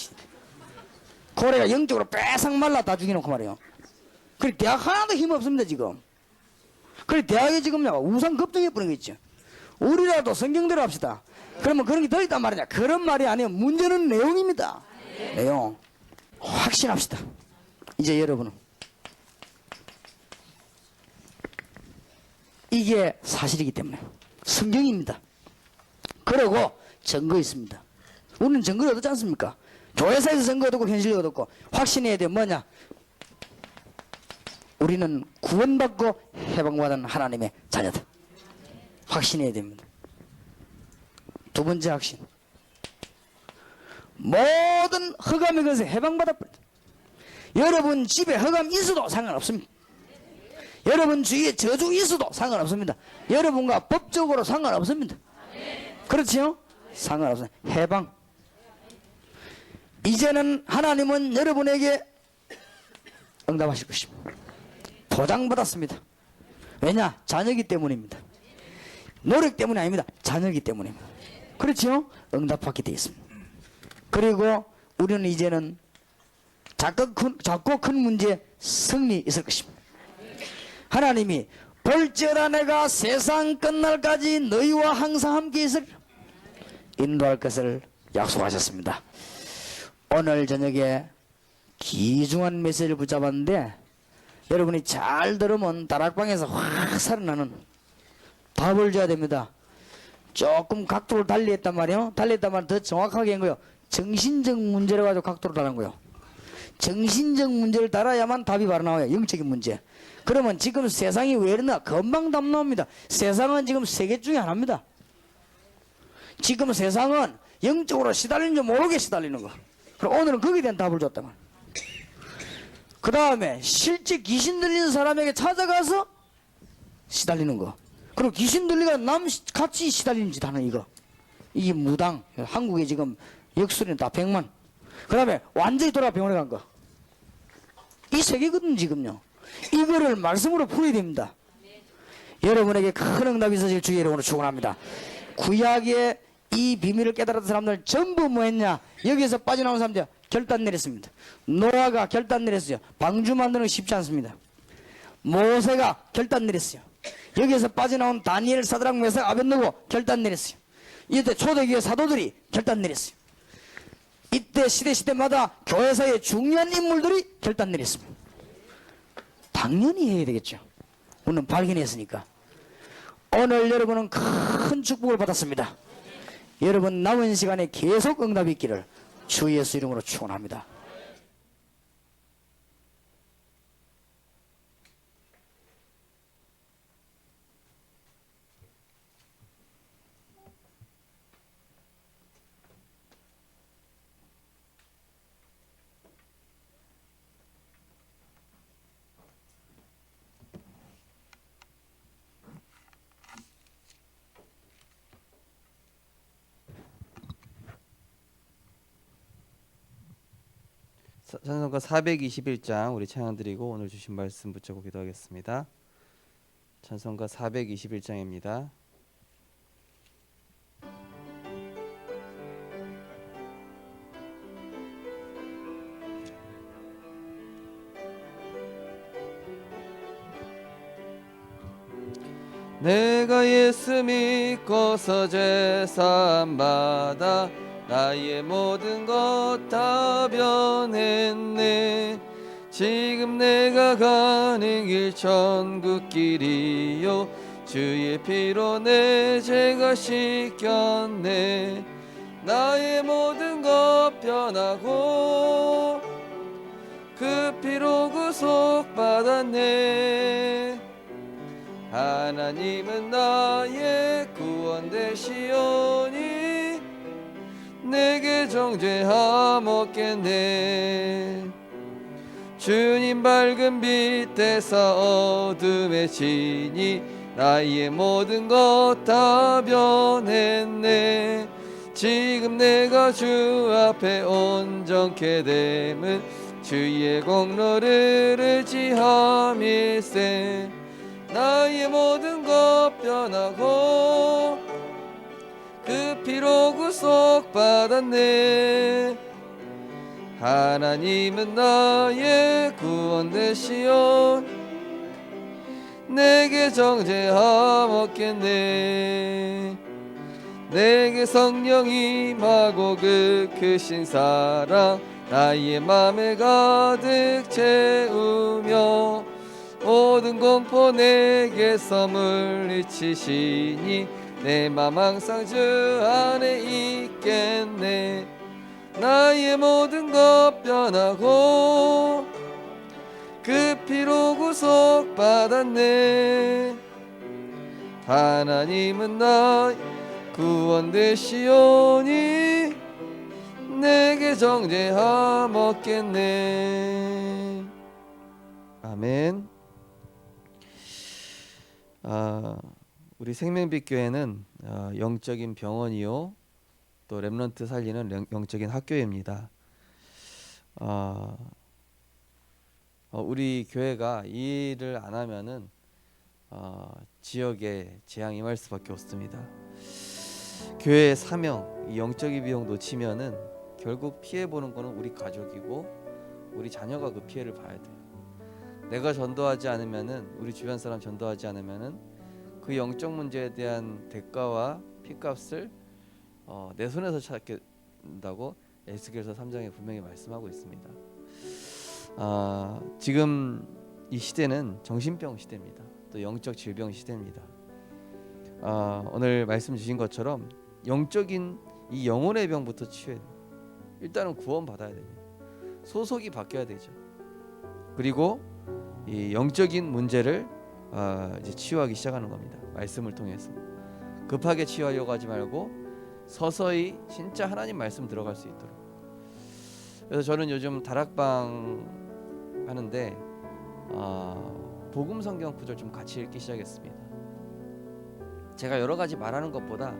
고래가 영적으로 빼삭 말라 다 죽여놓고 말이에요. 그래 대학 하나도 힘 없습니다 지금. 그래 대학에 지금 우상 급등해 뿌는 거 있죠. 우리라도 성경대로 합시다. 그러면 그런 게 더 있단 말이냐. 그런 말이 아니에요. 문제는 내용입니다. 내용 확신합시다. 이제 여러분은 이게 사실이기 때문에 성경입니다. 그리고 증거 있습니다. 우리는 증거를 얻었지 않습니까? 교회사에서 증거 얻었고 현실을 얻었고 확신해야 돼 뭐냐. 우리는 구원받고 해방받은 하나님의 자녀들. 확신해야 됩니다. 두 번째 확신. 모든 허감의 것에 해방받았다. 여러분 집에 허감 있어도 상관없습니다. 여러분 주위에 저주 있어도 상관없습니다. 여러분과 법적으로 상관없습니다. 그렇지요? 상관없습니다. 해방. 이제는 하나님은 여러분에게 응답하실 것입니다. 보장받았습니다. 왜냐? 자녀이기 때문입니다. 노력 때문이 아닙니다. 자녀이기 때문입니다. 그렇죠? 응답받게 되어 있습니다. 그리고 우리는 이제는 작고 큰 문제에 승리 있을 것입니다. 하나님이 볼지어다 내가 세상 끝날까지 너희와 항상 함께 있을 인도할 것을 약속하셨습니다. 오늘 저녁에 귀중한 메시지를 붙잡았는데 여러분이 잘 들으면 다락방에서 확 살아나는 답을 줘야 됩니다. 조금 각도를 달리했단 말이에요. 달리했단 말은 더 정확하게 한 거예요. 정신적 문제를 가지고 각도를 달한 거예요. 정신적 문제를 달아야만 답이 바로 나와요. 영적인 문제. 그러면 지금 세상이 왜 이러나 금방 답 나옵니다. 세상은 지금 세계 중에 하나입니다. 지금 세상은 영적으로 시달리는 줄 모르게 시달리는 거. 그럼 오늘은 거기에 대한 답을 줬단 말이에요. 그 다음에 실제 귀신 들리는 사람에게 찾아가서 시달리는 거. 그리고 귀신 들리가 같이 시달리는 짓 하는 이거. 이게 무당. 한국에 지금 역술은 다 100만. 그 다음에 완전히 돌아 병원에 간 거. 이 세 개거든 지금요. 이거를 말씀으로 풀어야 됩니다. 여러분에게 큰 응답이 있으실 주의 이름으로 축원합니다. 구약의 이 비밀을 깨달았던 사람들 전부 뭐 했냐? 여기에서 빠져나온 사람들 결단 내렸습니다. 노아가 결단 내렸어요. 방주 만드는 거 쉽지 않습니다. 모세가 결단 내렸어요. 여기에서 빠져나온 다니엘, 사드락, 메삭, 아벳느고 결단 내렸어요. 이때 초대교회 사도들이 결단 내렸어요. 이때 시대마다 교회사의 중요한 인물들이 결단 내렸습니다. 당연히 해야 되겠죠. 오늘 발견했으니까. 오늘 여러분은 큰 축복을 받았습니다. 여러분 남은 시간에 계속 응답이 있기를 주 예수 이름으로 축원합니다. 찬송가 421장 우리 찬양 드리고 오늘 주신 말씀 붙잡고 기도하겠습니다. 찬송가 421장입니다. 내가 예수 믿고서 제산 받아 나의 모든 것 다 변했네. 지금 내가 가는 길 천국 길이요 주의 피로 내 죄가 씻겼네. 나의 모든 것 변하고 그 피로 구속받았네. 하나님은 나의 구원 되시오니 내게 정죄함 없겠네. 주님 밝은 빛에서 어둠에 지니 나의 모든 것 다 변했네. 지금 내가 주 앞에 온전케 됨은 주의 공로를 의지함일세. 나의 모든 것 변하고 그 피로 구속받았네. 하나님은 나의 구원 되시오 내게 정죄함 없겠네. 내게 성령 임하고 그 크신 사랑 나의 맘에 가득 채우며 모든 공포 내게서 물리치시니 내 맘 항상 주 안에 있겠네. 나의 모든 것 변하고 그 피로 구속받았네. 하나님은 나의 구원 되시오니 내게 정죄함 없겠네. 아멘. 우리 생명빛 교회는 영적인 병원이요 또 렘넌트 살리는 영적인 학교입니다. 우리 교회가 이 일을 안 하면은 지역에 재앙이 임할 수밖에 없습니다. 교회의 사명, 이 영적인 비용 놓치면은 결국 피해 보는 거는 우리 가족이고 우리 자녀가 그 피해를 봐야 돼요. 내가 전도하지 않으면은 우리 주변 사람 전도하지 않으면은 그 영적 문제에 대한 대가와 피값을 내 손에서 찾게 된다고 에스겔서 3장에 분명히 말씀하고 있습니다. 지금 이 시대는 정신병 시대입니다. 또 영적 질병 시대입니다. 오늘 말씀 주신 것처럼 영적인 이 영혼의 병부터 치유해야 돼요. 일단은 구원 받아야 됩니다. 소속이 바뀌어야 되죠. 그리고 이 영적인 문제를 이제 치유하기 시작하는 겁니다. 말씀을 통해서 급하게 치유하려고 하지 말고 서서히 진짜 하나님 말씀 들어갈 수 있도록. 그래서 저는 요즘 다락방 하는데 복음 성경 구절 좀 같이 읽기 시작했습니다. 제가 여러 가지 말하는 것보다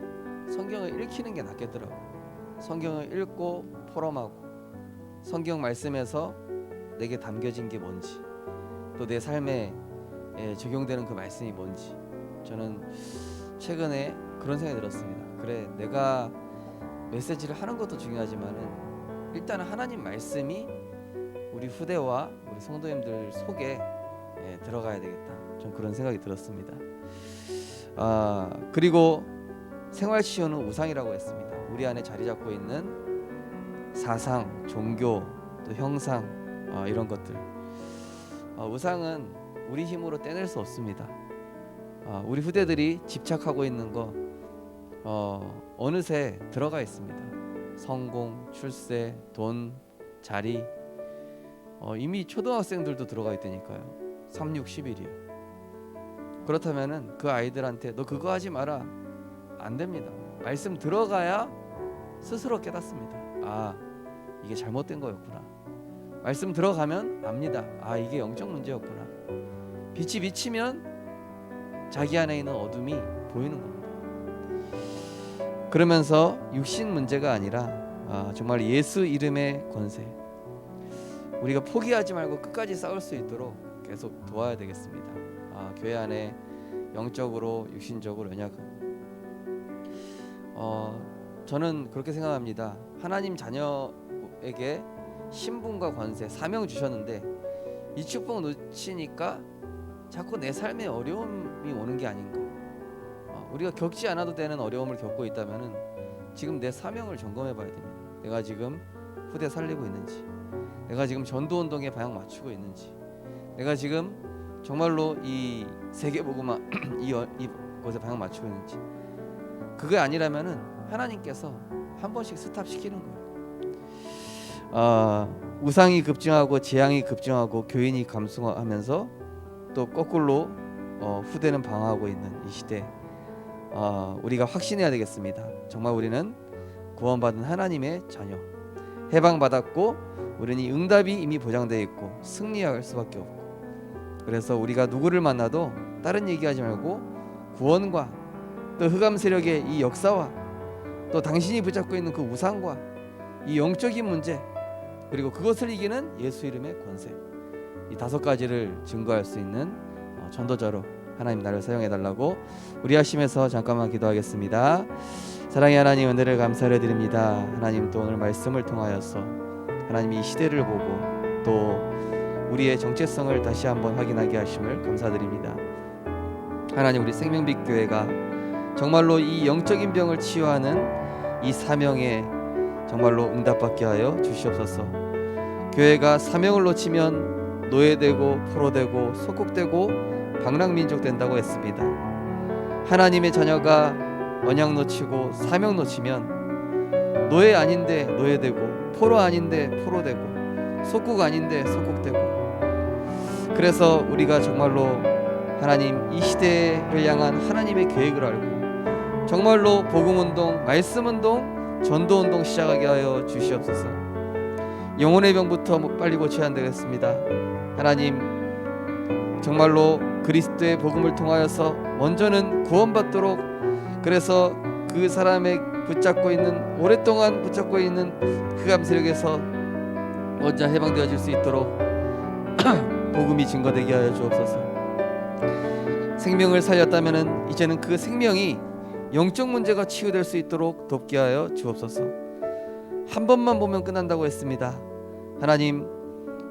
성경을 읽히는 게 낫겠더라고요. 성경을 읽고 포럼하고 성경 말씀에서 내게 담겨진 게 뭔지 또 내 삶에 적용되는 그 말씀이 뭔지 저는 최근에 그런 생각이 들었습니다. 그래, 내가 메시지를 하는 것도 중요하지만은 일단은 하나님 말씀이 우리 후대와 우리 성도님들 속에 들어가야 되겠다. 좀 그런 생각이 들었습니다. 그리고 생활치유는 우상이라고 했습니다. 우리 안에 자리 잡고 있는 사상, 종교, 또 형상 이런 것들. 우상은 우리 힘으로 떼낼 수 없습니다. 우리 후대들이 집착하고 있는 거 어느새 들어가 있습니다. 성공, 출세, 돈, 자리. 이미 초등학생들도 들어가 있다니까요. 3, 6, 11이요. 그렇다면은 그 아이들한테 너 그거 하지 마라, 안 됩니다. 말씀 들어가야 스스로 깨닫습니다. 아, 이게 잘못된 거였구나. 말씀 들어가면 압니다. 아, 이게 영적 문제였구나. 빛이 비치면 자기 안에 있는 어둠이 보이는 겁니다. 그러면서 육신 문제가 아니라 정말 예수 이름의 권세, 우리가 포기하지 말고 끝까지 싸울 수 있도록 계속 도와야 되겠습니다. 교회 안에 영적으로 육신적으로 연약한 저는 그렇게 생각합니다. 하나님 자녀에게 신분과 권세, 사명 주셨는데 이 축복 놓치니까 자꾸 내 삶에 어려움이 오는 게 아닌가. 우리가 겪지 않아도 되는 어려움을 겪고 있다면은 지금 내 사명을 점검해 봐야 됩니다. 내가 지금 후대 살리고 있는지, 내가 지금 전도 운동에 방향 맞추고 있는지, 내가 지금 정말로 이 세계복음화 이곳에 방향 맞추고 있는지. 그게 아니라면은 하나님께서 한 번씩 스탑시키는 거예요. 우상이 급증하고 재앙이 급증하고 교인이 감소하면서 또 거꾸로 후대는 방황하고 있는 이 시대, 우리가 확신해야 되겠습니다. 정말 우리는 구원받은 하나님의 자녀, 해방받았고 우리는 이 응답이 이미 보장되어 있고 승리할 수밖에 없고, 그래서 우리가 누구를 만나도 다른 얘기하지 말고 구원과 또 흑암 세력의 이 역사와 또 당신이 붙잡고 있는 그 우상과 이 영적인 문제, 그리고 그것을 이기는 예수 이름의 권세, 이 5가지를 증거할 수 있는 전도자로 하나님 나를 사용해 달라고 우리 하심에서 잠깐만 기도하겠습니다. 사랑의 하나님, 은혜를 감사를 드립니다. 하나님, 또 오늘 말씀을 통하여서 하나님 이 시대를 보고 또 우리의 정체성을 다시 한번 확인하게 하심을 감사드립니다. 하나님, 우리 생명빛 교회가 정말로 이 영적인 병을 치유하는 이 사명에 정말로 응답받게 하여 주시옵소서. 교회가 사명을 놓치면 노예되고 포로되고 속국되고 방랑민족 된다고 했습니다. 하나님의 자녀가 언약 놓치고 사명 놓치면 노예 아닌데 노예되고 포로 아닌데 포로되고 속국 아닌데 속국되고, 그래서 우리가 정말로 하나님 이 시대를 향한 하나님의 계획을 알고 정말로 복음운동, 말씀운동, 전도운동 시작하게 하여 주시옵소서. 영혼의 병부터 빨리 고쳐야 되겠습니다. 하나님, 정말로 그리스도의 복음을 통하여서 먼저는 구원받도록, 그래서 그 사람의 붙잡고 있는, 오랫동안 붙잡고 있는 흑암 세력에서 먼저 해방되어질 수 있도록 복음이 증거되게 하여 주옵소서. 생명을 살렸다면은 이제는 그 생명이 영적 문제가 치유될 수 있도록 돕게 하여 주옵소서. 한 번만 보면 끝난다고 했습니다. 하나님,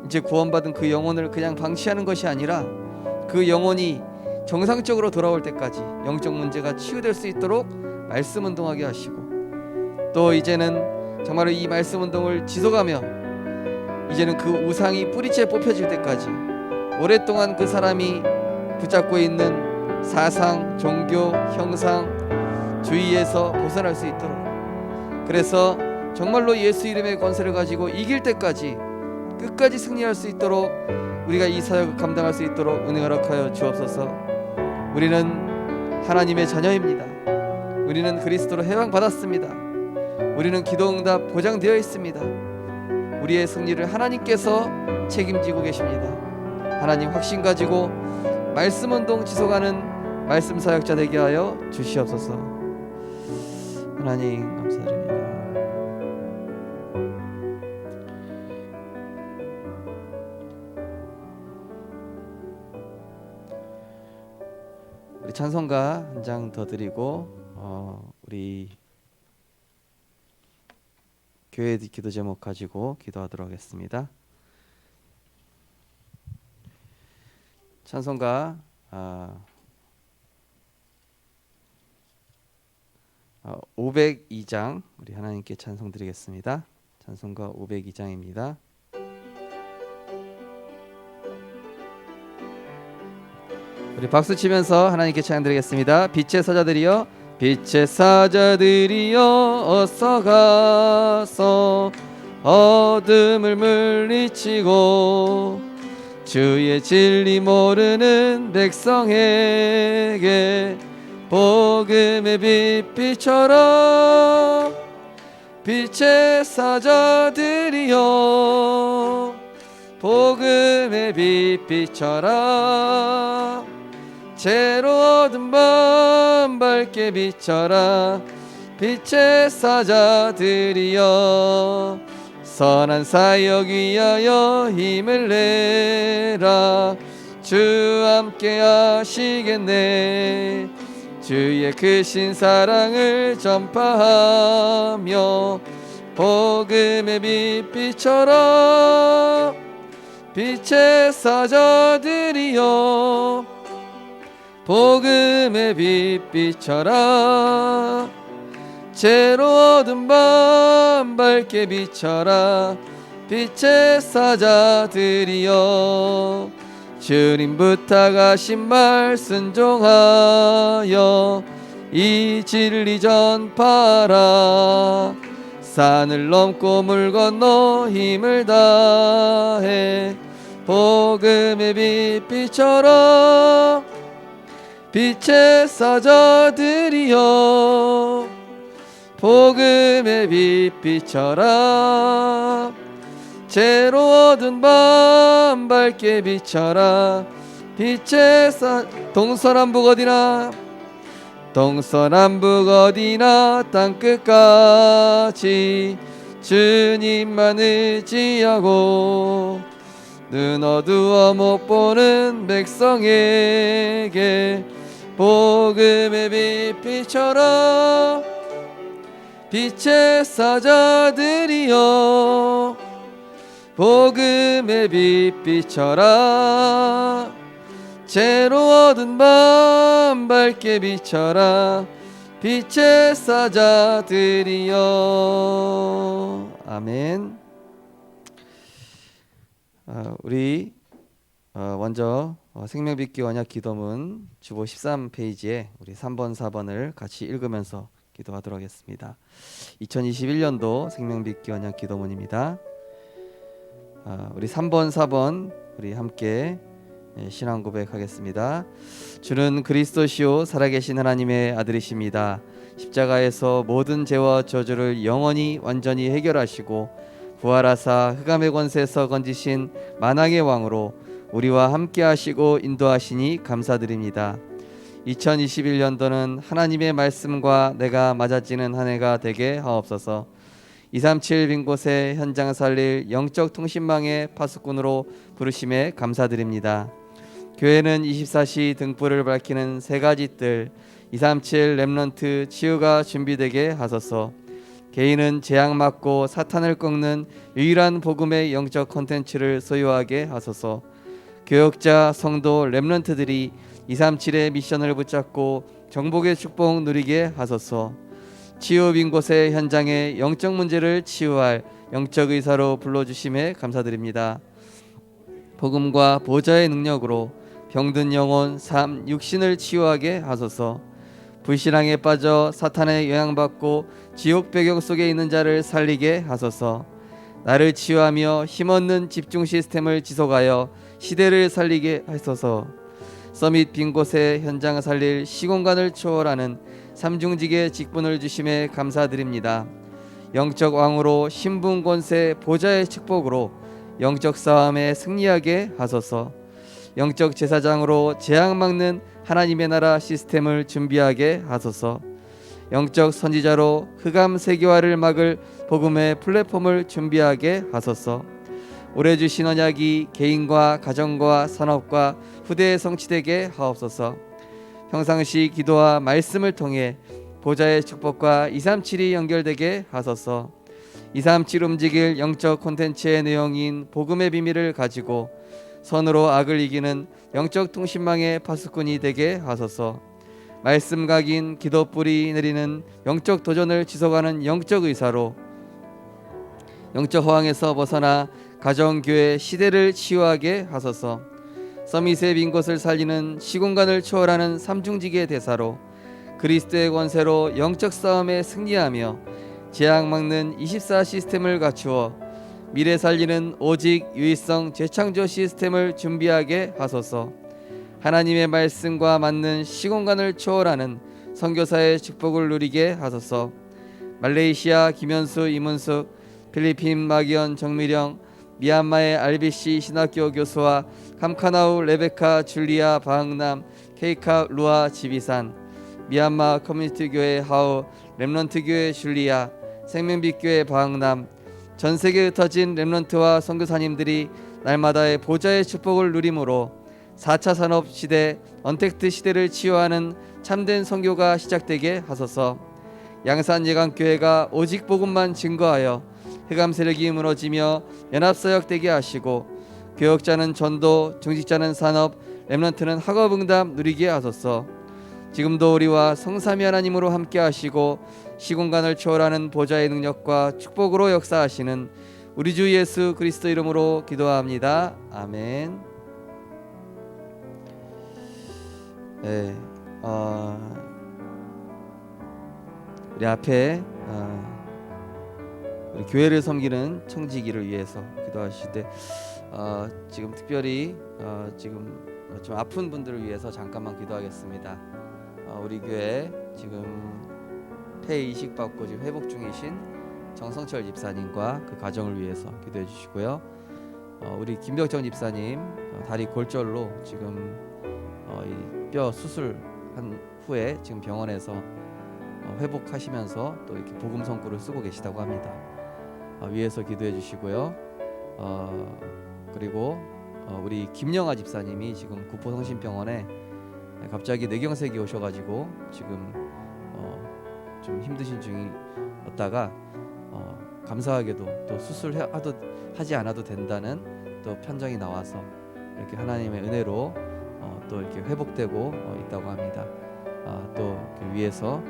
이제 구원받은 그 영혼을 그냥 방치하는 것이 아니라 그 영혼이 정상적으로 돌아올 때까지 영적 문제가 치유될 수 있도록 말씀 운동하게 하시고, 또 이제는 정말로 이 말씀 운동을 지속하며 이제는 그 우상이 뿌리채 뽑혀질 때까지 오랫동안 그 사람이 붙잡고 있는 사상, 종교, 형상, 주의에서 벗어날 수 있도록, 그래서 정말로 예수 이름의 권세를 가지고 이길 때까지 끝까지 승리할 수 있도록 우리가 이 사역을 감당할 수 있도록 은혜 허락하여 주옵소서. 우리는 하나님의 자녀입니다. 우리는 그리스도로 해방받았습니다. 우리는 기도응답 보장되어 있습니다. 우리의 승리를 하나님께서 책임지고 계십니다. 하나님, 확신 가지고 말씀운동 지속하는 말씀 사역자 되게 하여 주시옵소서. 하나님, 감사드립니다. 우리 찬송가 한 장 더 드리고 우리 교회 기도 제목 가지고 기도하도록 하겠습니다. 찬송가 502장 우리 하나님께 찬송 드리겠습니다. 찬송가 502장입니다. 우리 박수 치면서 하나님께 찬양 드리겠습니다. 빛의 사자들이여, 빛의 사자들이여, 어서 가서 어둠을 물리치고 주의 진리 모르는 백성에게 복음의 빛 비춰라. 빛의 사자들이여, 복음의 빛 비춰라. 죄로 어두운 밤 밝게 비춰라. 빛의 사자들이여, 선한 사역 위하여 힘을 내라. 주 함께 하시겠네. 주의 크신 사랑을 전파하며 복음의 빛 비춰라. 빛의 사자들이여, 복음의 빛 비춰라. 죄로 어두운 밤 밝게 비춰라. 빛의 사자들이여, 주님 부탁하신 말 순종하여 이 진리 전파하라. 산을 넘고 물 건너 힘을 다해 복음의 빛 비춰라. 빛의 사자들이여, 복음의 빛 비춰라. 죄로 어두운 밤 밝게 비춰라. 빛의 동서남북 어디나, 동서남북 어디나 땅끝까지 주님만 의지하고 눈 어두워 못 보는 백성에게 복음의 빛 비춰라. 빛의 사자들이여, 복음의 빛 비춰라. 죄로 어두운 밤 밝게 비춰라. 빛의 사자들이여. 아멘. 우리 먼저 생명빛 언약 기도문 주보 13페이지에 우리 3번 4번을 같이 읽으면서 기도하도록 하겠습니다. 2021년도 생명빛 언약 기도문입니다. 우리 3번 4번 우리 함께 신앙 고백하겠습니다. 주는 그리스도시요 살아계신 하나님의 아들이십니다. 십자가에서 모든 죄와 저주를 영원히 완전히 해결하시고 부활하사 흑암의 권세에서 건지신 만왕의 왕으로 우리와 함께 하시고 인도하시니 감사드립니다. 2021년도는 하나님의 말씀과 내가 맞아지는 한 해가 되게 하옵소서. 237 빈 곳에 현장 살릴 영적 통신망의 파수꾼으로 부르심에 감사드립니다. 교회는 24시 등불을 밝히는 세 가지 뜰 237 렘넌트 치유가 준비되게 하소서. 개인은 재앙 맞고 사탄을 꺾는 유일한 복음의 영적 콘텐츠를 소유하게 하소서. 교역자 성도 렘넌트들이 237의 미션을 붙잡고 정복의 축복 누리게 하소서. 치유 빈 곳의 현장의 영적 문제를 치유할 영적 의사로 불러주심에 감사드립니다. 복음과 보좌의 능력으로 병든 영혼, 삶, 육신을 치유하게 하소서. 불신앙에 빠져 사탄의 영향받고 지옥 배경 속에 있는 자를 살리게 하소서. 나를 치유하며 힘없는 집중 시스템을 지속하여 시대를 살리게 하소서. 서밋 빈 곳에 현장을 살릴 시공간을 초월하는 삼중직의 직분을 주심에 감사드립니다. 영적 왕으로 신분 권세 보좌의 축복으로 영적 싸움에 승리하게 하소서. 영적 제사장으로 재앙 막는 하나님의 나라 시스템을 준비하게 하소서. 영적 선지자로 흑암 세계화를 막을 복음의 플랫폼을 준비하게 하소서. 올해 주신 언약이 개인과 가정과 산업과 후대에 성취되게 하옵소서. 평상시 기도와 말씀을 통해 보좌의 축복과 237이 연결되게 하소서. 237 움직일 영적 콘텐츠의 내용인 복음의 비밀을 가지고 선으로 악을 이기는 영적 통신망의 파수꾼이 되게 하소서. 말씀 각인 기도 뿌리 내리는 영적 도전을 지속하는 영적 의사로 영적 허황에서 벗어나 가정교회 시대를 치유하게 하소서. 서밋의 빈 곳을 살리는 시공간을 초월하는 삼중직의 대사로 그리스도의 권세로 영적 싸움에 승리하며 재앙 막는 24 시스템을 갖추어 미래 살리는 오직 유의성 재창조 시스템을 준비하게 하소서. 하나님의 말씀과 맞는 시공간을 초월하는 선교사의 축복을 누리게 하소서. 말레이시아 김현수 이문숙, 필리핀 마기현 정미령, 미얀마의 RBC 신학교 교수와 감카나우 레베카 줄리아 바흥남 케이카 루아 지비산, 미얀마 커뮤니티 교회 하우, 렘넌트 교회 줄리아, 생명빛 교회 바흥남, 전 세계에 흩어진 렘넌트와 선교사님들이 날마다의 보좌의 축복을 누림으로 4차 산업 시대, 언택트 시대를 치유하는 참된 선교가 시작되게 하소서. 양산 예강교회가 오직 복음만 증거하여 흑암 세력이 무너지며 연합사역되게 하시고 교역자는 전도, 중직자는 산업, 렘넌트는 학업응답 누리게 하소서. 지금도 우리와 성삼위 하나님으로 함께 하시고 시공간을 초월하는 보좌의 능력과 축복으로 역사하시는 우리 주 예수 그리스도 이름으로 기도합니다. 아멘. 네, 우리 앞에 우리 교회를 섬기는 청지기를 위해서 기도하실 때 지금 특별히 지금 좀 아픈 분들을 위해서 잠깐만 기도하겠습니다. 우리 교회 지금 폐 이식 받고 지금 회복 중이신 정성철 집사님과 그 가정을 위해서 기도해 주시고요. 우리 김벽정 집사님 다리 골절로 지금 이 뼈 수술한 후에 지금 병원에서 회복하시면서 또 이렇게 복음 성구를 쓰고 계시다고 합니다. 위에서 기도해 주시고요. 그리고 우리 김영아 집사님이 지금 구포성심병원에 갑자기 뇌경색이 오셔가지고 지금 좀 힘드신 중이었다가 감사하게도 또 수술하지 않아도 된다는 또 편정이 나와서 이렇게 하나님의 은혜로 또 이렇게 회복되고 있다고 합니다. 또 위에서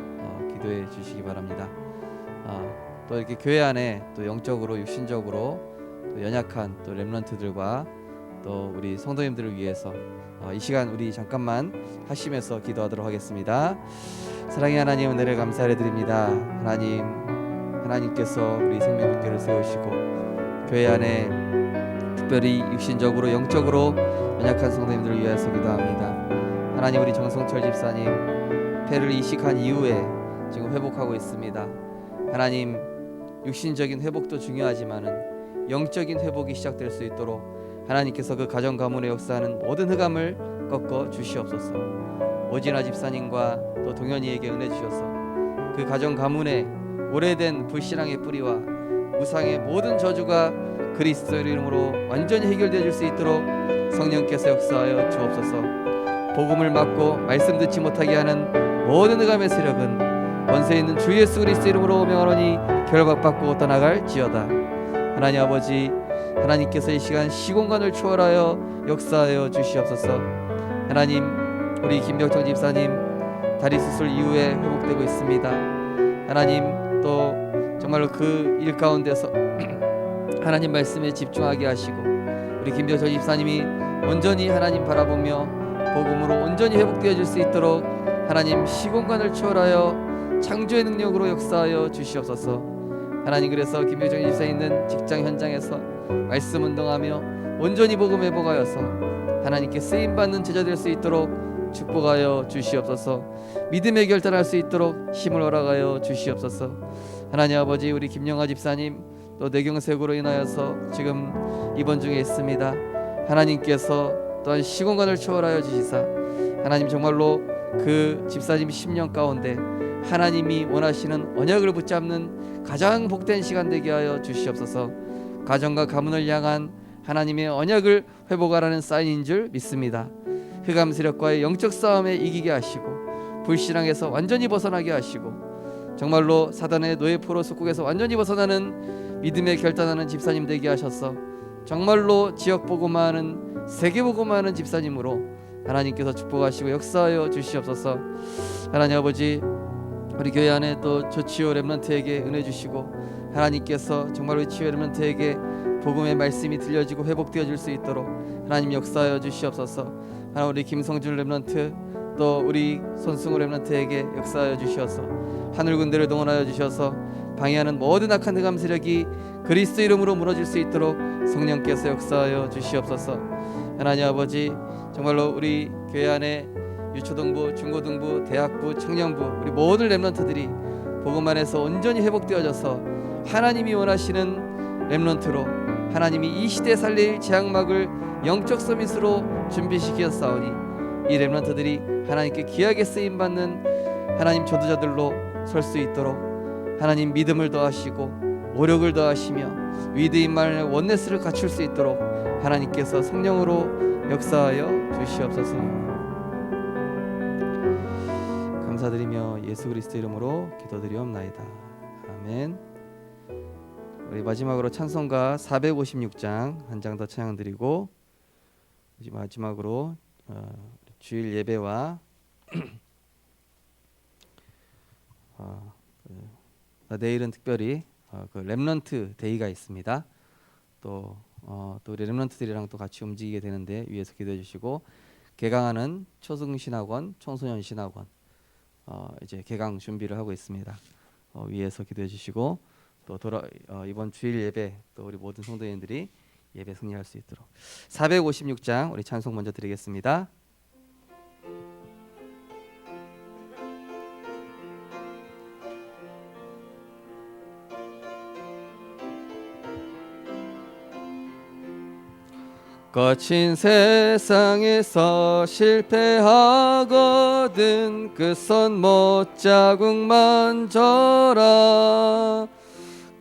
기도해 주시기 바랍니다. 또 이렇게 교회 안에 또 영적으로 육신적으로 또 연약한 또 렘넌트들과 또 우리 성도님들을 위해서 이 시간 우리 잠깐만 하시면서 기도하도록 하겠습니다. 사랑의 하나님, 은혜를 감사해 드립니다. 하나님께서 우리 생명빛교를 세우시고 교회 안에 특별히 육신적으로 영적으로 연약한 성도님들을 위해서 기도합니다. 하나님, 우리 정성철 집사님 폐를 이식한 이후에 지금 회복하고 있습니다. 하나님, 육신적인 회복도 중요하지만은 영적인 회복이 시작될 수 있도록 하나님께서 그 가정 가문에 역사하는 모든 흑암을 꺾어 주시옵소서. 오진아 집사님과 또 동현이에게 은혜 주셔서 그 가정 가문에 오래된 불신앙의 뿌리와 우상의 모든 저주가 그리스도 이름으로 완전히 해결되어 줄 수 있도록 성령께서 역사하여 주옵소서. 복음을 막고 말씀 듣지 못하게 하는 모든 흑암의 세력은 권세 있는 주 예수 그리스도 이름으로 명하노니 결박받고 떠나갈지어다. 하나님 아버지, 하나님께서 이 시간 시공간을 초월하여 역사하여 주시옵소서. 하나님, 우리 김벽정 집사님 다리 수술 이후에 회복되고 있습니다. 하나님, 또 정말로 그 일 가운데서 하나님 말씀에 집중하게 하시고 우리 김벽정 집사님이 온전히 하나님 바라보며 복음으로 온전히 회복되어 줄 수 있도록 하나님 시공간을 초월하여 창조의 능력으로 역사하여 주시옵소서. 하나님, 그래서 김효정 집사 있는 직장 현장에서 말씀 운동하며 온전히 복음 회복하여서 하나님께 쓰임받는 제자 될 수 있도록 축복하여 주시옵소서. 믿음의 결단할 수 있도록 힘을 허락하여 주시옵소서. 하나님 아버지, 우리 김영아 집사님 또 뇌경색으로 인하여서 지금 입원 중에 있습니다. 하나님께서 또한 시공간을 초월하여 주시사 하나님 정말로 그 집사님 10년 가운데 하나님이 원하시는 언약을 붙잡는 가장 복된 시간 되게 하여 주시옵소서. 가정과 가문을 향한 하나님의 언약을 회복하라는 사인인 줄 믿습니다. 흑암 세력과의 영적 싸움에 이기게 하시고 불신앙에서 완전히 벗어나게 하시고 정말로 사단의 노예포로 속국에서 완전히 벗어나는 믿음에 결단하는 집사님 되게 하셔서 정말로 지역 복음화하는 세계 복음화하는 집사님으로 하나님께서 축복하시고 역사하여 주시옵소서. 하나님 아버지, 우리 교회 안에 또 조치호 렘넌트에게 은혜 주시고 하나님께서 정말 우리 치유 렘넌트에게 복음의 말씀이 들려지고 회복되어질 수 있도록 하나님 역사하여 주시옵소서. 하나님 우리 김성준 렘넌트 또 우리 손승우 렘넌트에게 역사하여 주시어서 하늘 군대를 동원하여 주셔서 방해하는 모든 악한 흑암 세력이 그리스도 이름으로 무너질 수 있도록 성령께서 역사하여 주시옵소서. 하나님 아버지 정말로 우리 교회 안에 유초등부, 중고등부, 대학부, 청년부 우리 모든 렘넌트들이 복음 안에서 온전히 회복되어져서 하나님이 원하시는 렘넌트로 하나님이 이 시대에 살릴 제약막을 영적 서밋으로 준비시키었사오니 이 렘넌트들이 하나님께 귀하게 쓰임받는 하나님 전도자들로 설 수 있도록 하나님 믿음을 더하시고 오력을 더하시며 위대인만의 원네스를 갖출 수 있도록 하나님께서 성령으로 역사하여 주시옵소서. 감사드리며 예수 그리스도 이름으로 기도드리옵나이다. 아멘. 우리 마지막으로 찬송가 456장 한 장 더 찬양드리고 마지막으로 주일 예배와 내일은 특별히 그 렘넌트 데이가 있습니다. 또 우리 렘넌트들이랑 또 같이 움직이게 되는데 위에서 기도해 주시고 개강하는 초승신학원, 청소년신학원 이제 개강 준비를 하고 있습니다. 위에서 기도해 주시고 또 이번 주일 예배 또 우리 모든 성도님들이 예배 승리할 수 있도록 456장 우리 찬송 먼저 드리겠습니다. 거친 세상에서 실패하거든 그 손 못자국만 져라.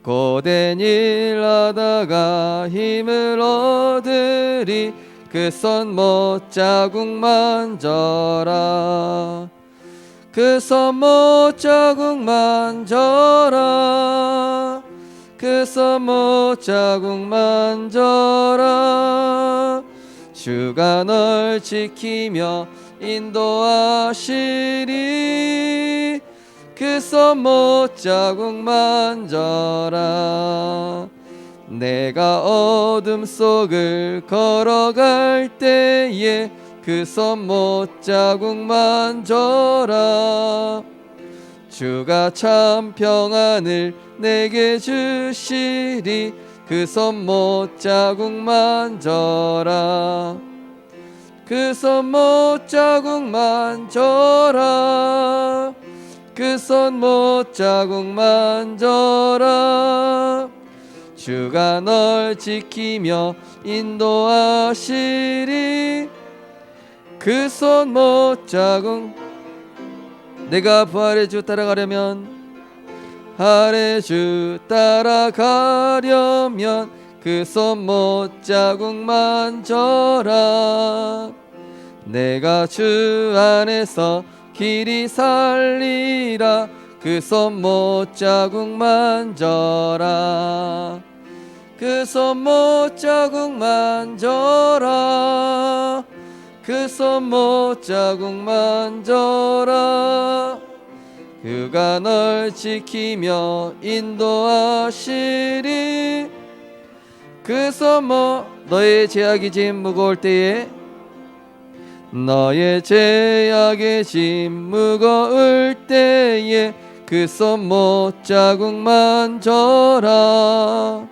고된 일 하다가 힘을 얻으리 그 손 못자국만 져라. 그 손 못자국만 져라. 그 손 못자국만 져라. 주가 널 지키며 인도하시리. 그 손 못자국만 져라. 내가 어둠 속을 걸어갈 때에 그 손 못자국만 져라. 주가 참 평안을 내게 주시리. 그 손 못자국만 져라. 그 손 못자국만 져라. 그 손 못자국만 져라. 주가 널 지키며 인도하시리. 그 손 못자국 내가 부활의 주 따라가려면 아래 주 따라가려면 그 손 못자국만 져라. 내가 주 안에서 길이 살리라. 그 손 못자국만 져라. 그 손 못자국만 져라. 그 손 못자국만 져라. 그가 널 지키며 인도하시리. 그 손 너의 제약이 짐 무거울 때에 너의 제약의 짐 무거울 때에 그 손 못자국만 져라.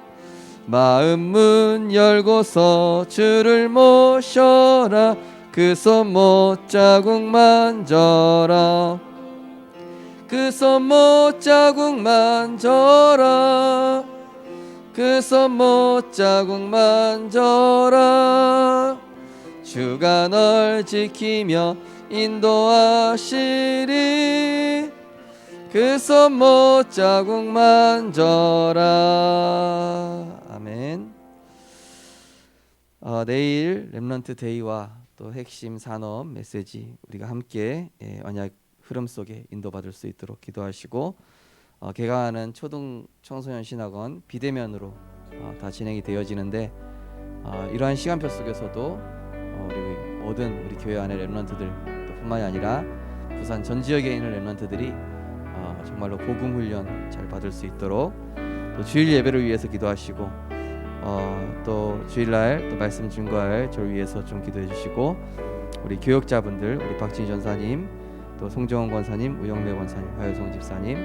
마음 문 열고서 주를 모셔라. 그 손 못자국만 져라. 그 손 못자국만 져라. 그 손 못자국만 져라. 주가 널 지키며 인도하시리. 그 손 못자국만 져라. 아멘. 내일 렘넌트 데이와 또 핵심 산업 메시지 우리가 함께 언약 흐름 속에 인도받을 수 있도록 기도하시고 개강하는 초등 청소년 신학원 비대면으로 다 진행이 되어지는데 이러한 시간표 속에서도 우리 모든 우리 교회 안의 렘넌트들 뿐만이 아니라 부산 전 지역에 있는 렘넌트들이 정말로 복음 훈련 잘 받을 수 있도록, 또 주일 예배를 위해서 기도하시고 또 주일날 또 말씀 증거할 저를 위해서 좀 기도해 주시고, 우리 교역자분들, 우리 박진희 전사님, 또 송정원 권사님, 우영래 권사님, 화요성 집사님,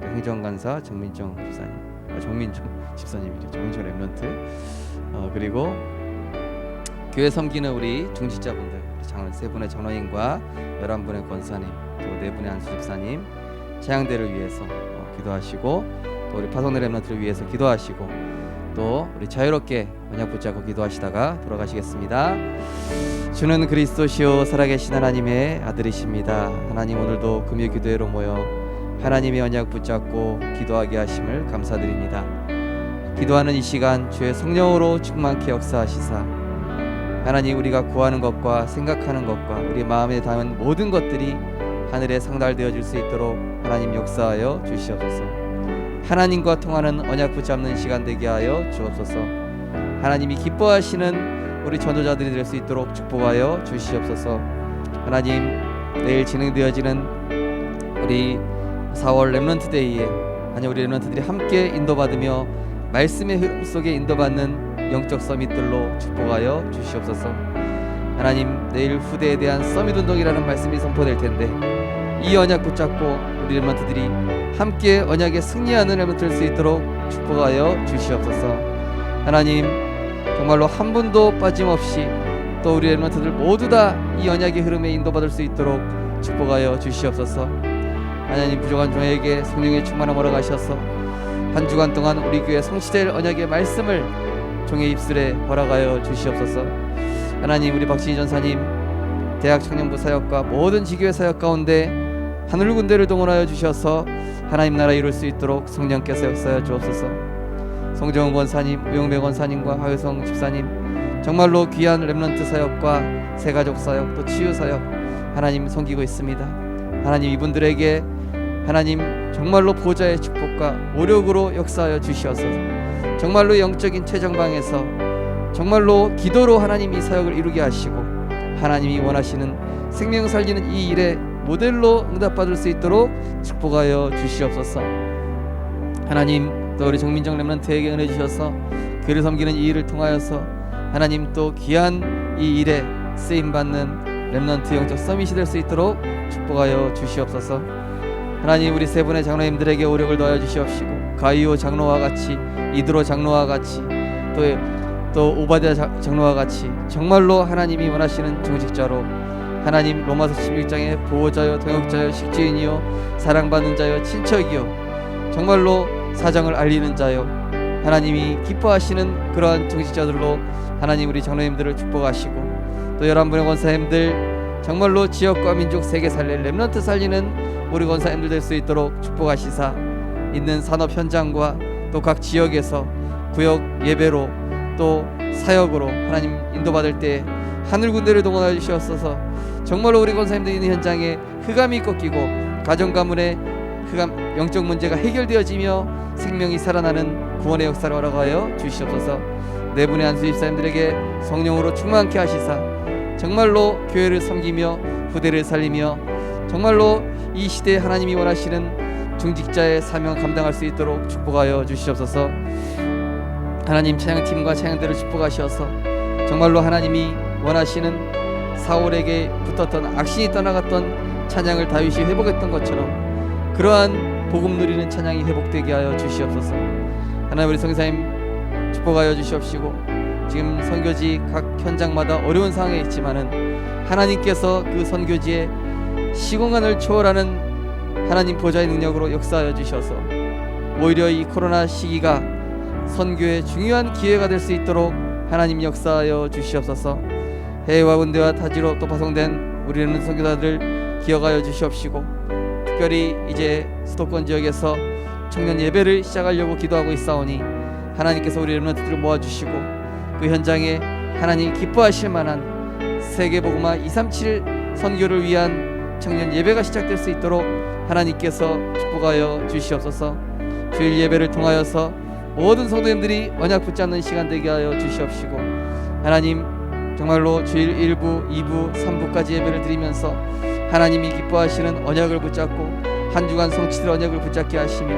또 행정간사 정민정 집사님, 정민정 집사님이죠. 정민정 랩런트, 그리고 교회 섬기는 우리 중직자분들, 세 분의 장로님과 11분의 권사님, 또 4분의 안수 집사님, 재향대를 위해서 기도하시고, 또 우리 파송대 랩런트를 위해서 기도하시고, 또 우리 자유롭게 언약 붙잡고 기도하시다가 돌아가시겠습니다. 주는 그리스도시요 살아계신 하나님의 아들이십니다. 하나님, 오늘도 금요 기도회로 모여 하나님의 언약 붙잡고 기도하게 하심을 감사드립니다. 기도하는 이 시간 주의 성령으로 충만케 역사하시사, 하나님, 우리가 구하는 것과 생각하는 것과 우리 마음에 담은 모든 것들이 하늘에 상달되어질 수 있도록 하나님 역사하여 주시옵소서. 하나님과 통하는 언약 붙잡는 시간 되게 하여 주옵소서. 하나님이 기뻐하시는 우리 전도자들이 될 수 있도록 축복하여 주시옵소서. 하나님, 내일 진행되어지는 우리 4월 렘넌트 데이에 우리 렘넌트들이 함께 인도받으며 말씀의 흐름 속에 인도받는 영적 서밋들로 축복하여 주시옵소서. 하나님, 내일 후대에 대한 서밋 운동이라는 말씀이 선포될 텐데, 이 언약 붙잡고 우리 렘넌트들이 함께 언약에 승리하는 렘넌트 될 수 있도록 축복하여 주시옵소서. 하나님, 정말로 한 분도 빠짐없이 또 우리 렘넌트들 모두 다 이 언약의 흐름에 인도받을 수 있도록 축복하여 주시옵소서. 하나님, 부족한 종에게 성령의 충만함 허락하셔서 한 주간 동안 우리 교회 성취될 언약의 말씀을 종의 입술에 허락하여 주시옵소서. 하나님, 우리 박진희 전사님 대학 청년부 사역과 모든 지교회 사역 가운데 하늘 군대를 동원하여 주셔서 하나님 나라 이룰 수 있도록 성령께서 역사하여 주옵소서. 송정원 권사님, 우영배 권사님과 하효성 집사님, 정말로 귀한 렘넌트 사역과 새가족 사역, 또 치유 사역 하나님 섬기고 있습니다. 하나님, 이분들에게 하나님 정말로 보좌의 축복과 오력으로 역사하여 주시어서 정말로 영적인 최정방에서 정말로 기도로 하나님 이 사역을 이루게 하시고, 하나님이 원하시는 생명 살리는 이 일에 모델로 응답받을 수 있도록 축복하여 주시옵소서. 하나님, 또 우리 정민정 렘넌트에게 은혜 주셔서 교회를 섬기는 이 일을 통하여서 하나님 또 귀한 이 일에 쓰임받는 렘넌트 영적 서밋이 될 수 있도록 축복하여 주시옵소서. 하나님, 우리 세 분의 장로님들에게 오력을 더하여 주시옵시고, 가이오 장로와 같이, 이드로 장로와 같이, 또 오바댜 장로와 같이 정말로 하나님이 원하시는 정직자로, 하나님 로마서 16장의 보호자여 동역자여 식주인이요 사랑받는 자여 친척이요 정말로 사정을 알리는 자요, 하나님이 기뻐하시는 그러한 정직자들로 하나님 우리 장로님들을 축복하시고, 또 11분의 권사님들 정말로 지역과 민족 세계 살릴 렘넌트 살리는 우리 권사님들 될 수 있도록 축복하시사, 있는 산업 현장과 또 각 지역에서 구역 예배로 또 사역으로 하나님 인도받을 때 하늘 군대를 동원하여 주시옵소서. 정말로 우리 권사님들 있는 현장에 흑암이 꺾이고 가정 가문의 흑암 영적 문제가 해결되어지며 생명이 살아나는 구원의 역사를 허락하여 주시옵소서. 네 분의 안수 집사님들에게 성령으로 충만케 하시사 정말로 교회를 섬기며 후대를 살리며 정말로 이 시대에 하나님이 원하시는 중직자의 사명 감당할 수 있도록 축복하여 주시옵소서. 하나님, 찬양팀과 찬양대를 축복하셔서 정말로 하나님이 원하시는 사울에게 붙었던 악신이 떠나갔던 찬양을 다윗이 회복했던 것처럼 그러한 복음 누리는 찬양이 회복되게 하여 주시옵소서. 하나님, 우리 성사님 축복하여 주시옵시고, 지금 선교지 각 현장마다 어려운 상황에 있지만은 하나님께서 그 선교지에 시공간을 초월하는 하나님 보좌의 능력으로 역사하여 주셔서 오히려 이 코로나 시기가 선교의 중요한 기회가 될 수 있도록 하나님 역사하여 주시옵소서. 해외와 군대와 타지로 또 파송된 우리는 선교사들 기억하여 주시옵시고, 특별히 이제 수도권 지역에서 청년 예배를 시작하려고 기도하고 있사오니 하나님께서 우리 렘넌트들을 모아주시고 그 현장에 하나님 기뻐하실 만한 세계복음화 237 선교를 위한 청년 예배가 시작될 수 있도록 하나님께서 축복하여 주시옵소서. 주일 예배를 통하여서 모든 성도님들이 언약 붙잡는 시간 되게 하여 주시옵시고, 하나님 정말로 주일 1부, 2부, 3부까지 예배를 드리면서 하나님이 기뻐하시는 언약을 붙잡고 한 주간 성취될 언약을 붙잡게 하시며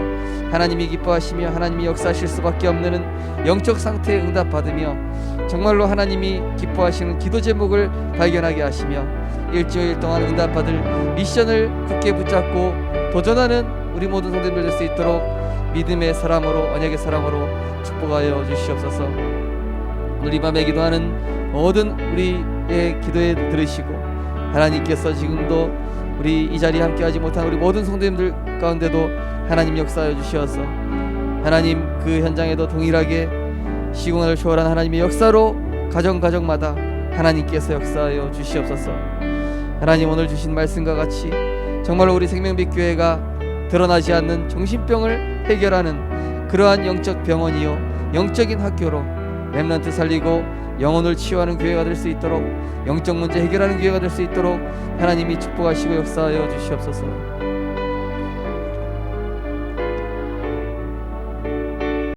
하나님이 기뻐하시며 하나님이 역사하실 수밖에 없는 영적 상태에 응답받으며 정말로 하나님이 기뻐하시는 기도 제목을 발견하게 하시며 일주일 동안 응답받을 미션을 굳게 붙잡고 도전하는 우리 모든 성도님들 될 수 있도록 믿음의 사람으로 언약의 사람으로 축복하여 주시옵소서. 오늘 이 밤에 기도하는 모든 우리의 기도에 들으시고 하나님께서 지금도 우리 이 자리에 함께하지 못한 우리 모든 성도님들 가운데도 하나님 역사하여 주시어서 하나님 그 현장에도 동일하게 시공간을 초월한 하나님의 역사로 가정마다 하나님께서 역사하여 주시옵소서. 하나님 오늘 주신 말씀과 같이 정말로 우리 생명빛 교회가 드러나지 않는 정신병을 해결하는 그러한 영적 병원이요 영적인 학교로 렘넌트 살리고 영혼을 치유하는 교회가 될 수 있도록 영적 문제 해결하는 교회가 될 수 있도록 하나님이 축복하시고 역사하여 주시옵소서.